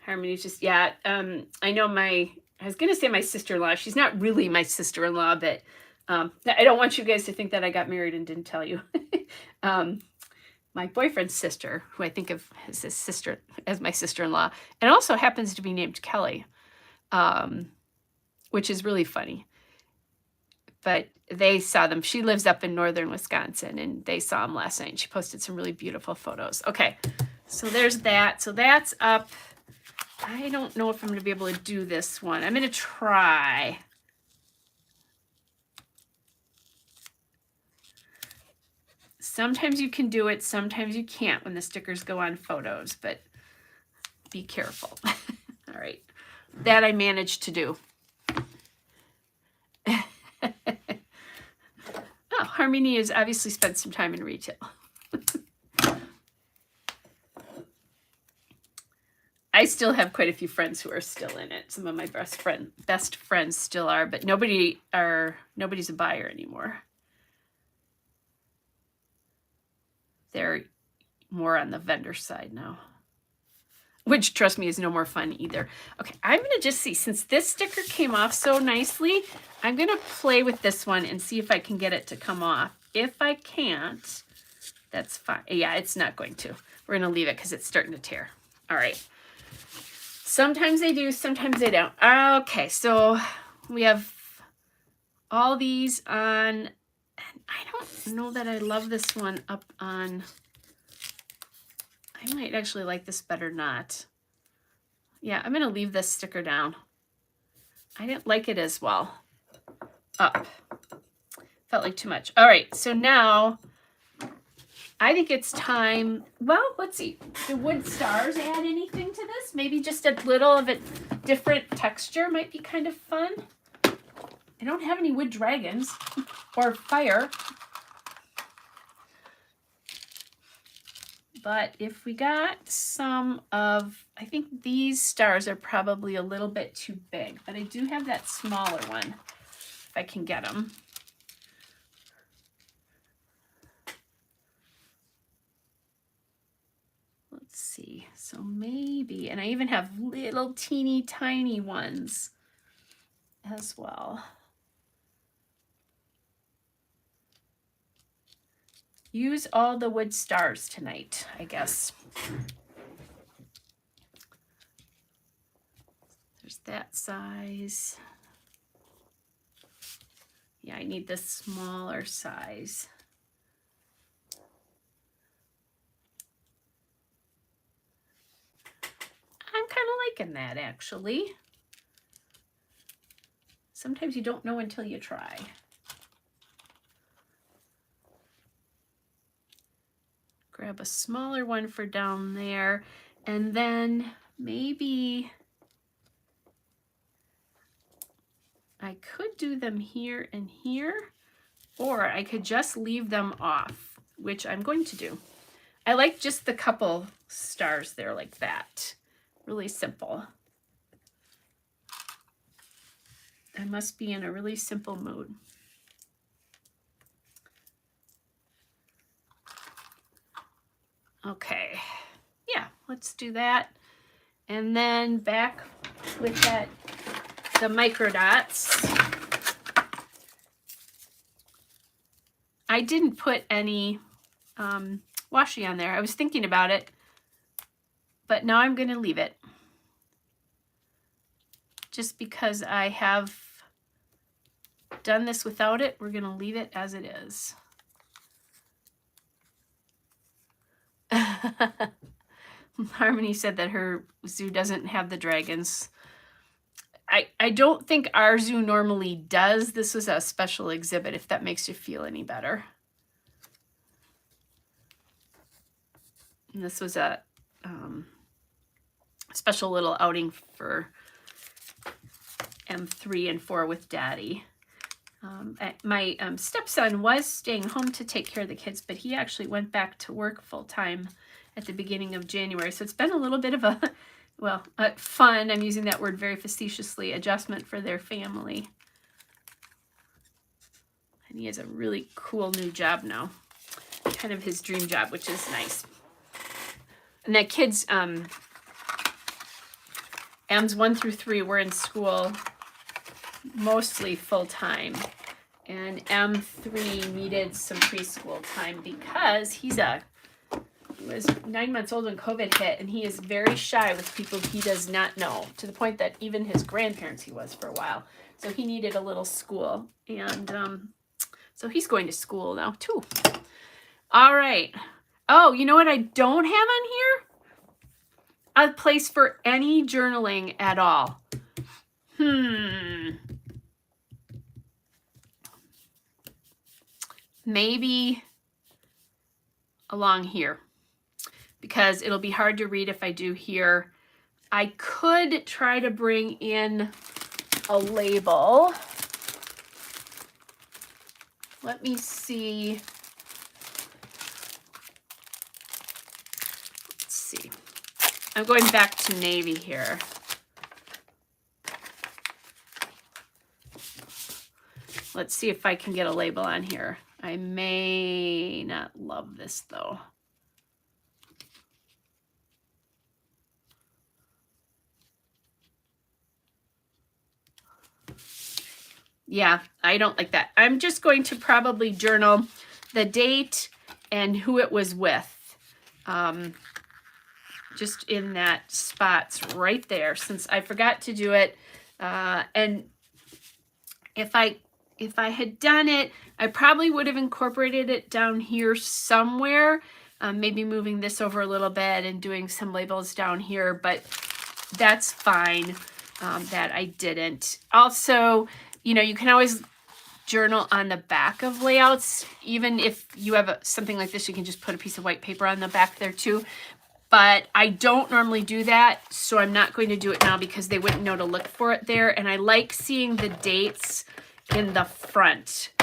Harmony's just, yeah, I know I was going to say my sister-in-law. She's not really my sister-in-law, but I don't want you guys to think that I got married and didn't tell you. My boyfriend's sister, who I think of as his sister, as my sister-in-law, and also happens to be named Kelly, which is really funny. But they saw them. She lives up in northern Wisconsin, and they saw them last night. And she posted some really beautiful photos. Okay, so there's that. So that's up. I don't know if I'm going to be able to do this one. I'm going to try. Sometimes you can do it, sometimes you can't when the stickers go on photos, but be careful. All right, that I managed to do. Oh, Harmony has obviously spent some time in retail. I still have quite a few friends who are still in it. Some of my best friends still are, but nobody's a buyer anymore. They're more on the vendor side now, which, trust me, is no more fun either. Okay, I'm going to just see, since this sticker came off so nicely, I'm going to play with this one and see if I can get it to come off. If I can't, that's fine. Yeah, it's not going to. We're going to leave it because it's starting to tear. All right. Sometimes they do, sometimes they don't. Okay, so we have all these on. I don't know that I love this one up on. I might actually like this better not. Yeah, I'm going to leave this sticker down. I didn't like it as well up. Felt like too much. All right, so now I think it's time. Well, let's see. Do wood stars add anything to this? Maybe just a little of a different texture might be kind of fun. I don't have any wood dragons or fire. But if we got some of, I think these stars are probably a little bit too big, but I do have that smaller one if I can get them. Let's see. So maybe, and I even have little teeny tiny ones as well. Use all the wood stars tonight, I guess. There's that size. Yeah, I need the smaller size. I'm kind of liking that, actually. Sometimes you don't know until you try. Grab a smaller one for down there, and then maybe I could do them here and here, or I could just leave them off, which I'm going to do. I like just the couple stars there like that. Really simple. I must be in a really simple mood. Okay, yeah, let's do that. And then back with that, the micro dots. I didn't put any washi on there. I was thinking about it, but now I'm going to leave it. Just because I have done this without it, we're going to leave it as it is. Harmony said that her zoo doesn't have the dragons. I don't think our zoo normally does. This was a special exhibit, if that makes you feel any better. And this was a special little outing for M3 and 4 with Daddy. My stepson was staying home to take care of the kids, but he actually went back to work full-time at the beginning of January. So it's been a little bit of a, well, fun, I'm using that word very facetiously, adjustment for their family. And he has a really cool new job now. Kind of his dream job, which is nice. And the kids, M's 1 through 3 were in school mostly full-time, and M3 needed some preschool time because he was 9 months old when COVID hit, and he is very shy with people he does not know, to the point that even his grandparents he was for a while. So he needed a little school, and so he's going to school now too. All right. Oh, you know what I don't have on here? A place for any journaling at all. Maybe along here, because it'll be hard to read if I do here. I could try to bring in a label. Let me see. Let's see. I'm going back to navy here. Let's see if I can get a label on here. I may not love this though. Yeah, I don't like that. I'm just going to probably journal the date and who it was with. Just in that spots right there, since I forgot to do it. And if I had done it, I probably would have incorporated it down here somewhere, maybe moving this over a little bit and doing some labels down here, but that's fine that I didn't. Also, you know, you can always journal on the back of layouts. Even if you have something like this, you can just put a piece of white paper on the back there too. But I don't normally do that, so I'm not going to do it now because they wouldn't know to look for it there. And I like seeing the dates in the front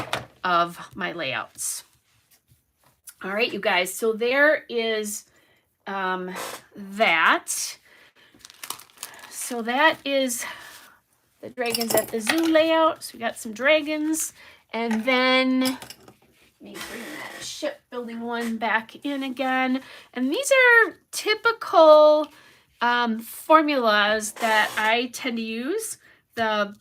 of my layouts. All right, you guys, so there is that. So that is the dragons at the zoo layout. So we got some dragons, and then let me bring that shipbuilding one back in again. And these are typical formulas that I tend to use. The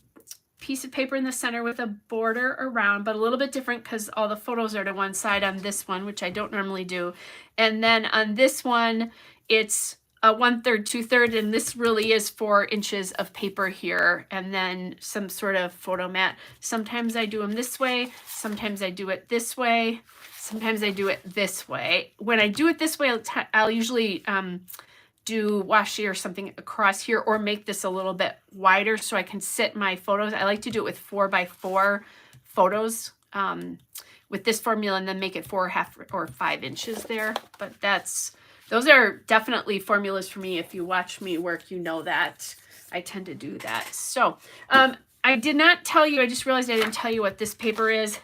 piece of paper in the center with a border around, but a little bit different because all the photos are to one side on this one, which I don't normally do. And then on this one, it's a 1/3, 2/3, and this really is 4 inches of paper here, and then some sort of photo mat. Sometimes I do them this way, sometimes I do it this way, sometimes I do it this way. When I do it this way, I'll usually do washi or something across here, or make this a little bit wider so I can sit my photos. I like to do it with 4x4 photos with this formula, and then make it 4.5 or 5 inches there. But those are definitely formulas for me. If you watch me work, you know that I tend to do that. So I did not tell you, I just realized I didn't tell you what this paper is.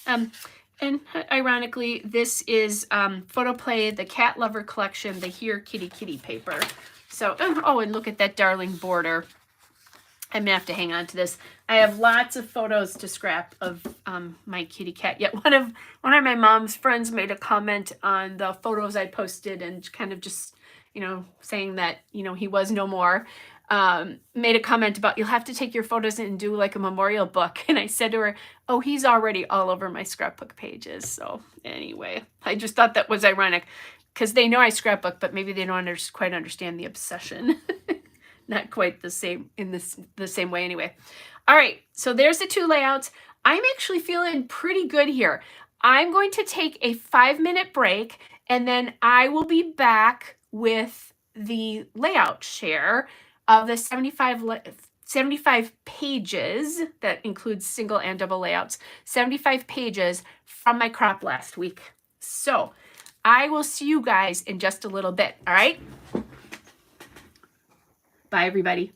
And ironically, this is Photoplay, the Cat Lover Collection, the Here Kitty Kitty paper. So, oh, and look at that darling border. I'm gonna have to hang on to this. I have lots of photos to scrap of my kitty cat. Yet one of my mom's friends made a comment on the photos I posted, and kind of just, you know, saying that, you know, he was no more. Made a comment about, you'll have to take your photos and do like a memorial book. And I said to her, oh, he's already all over my scrapbook pages. So anyway, I just thought that was ironic, because they know I scrapbook, but maybe they don't quite understand the obsession. Not quite the same in the same way anyway. All right, so there's the 2 layouts. I'm actually feeling pretty good here. I'm going to take a 5-minute break, and then I will be back with the layout share of the 75 pages, that includes single and double layouts, 75 pages from my crop last week. So I will see you guys in just a little bit, all right? Bye, everybody.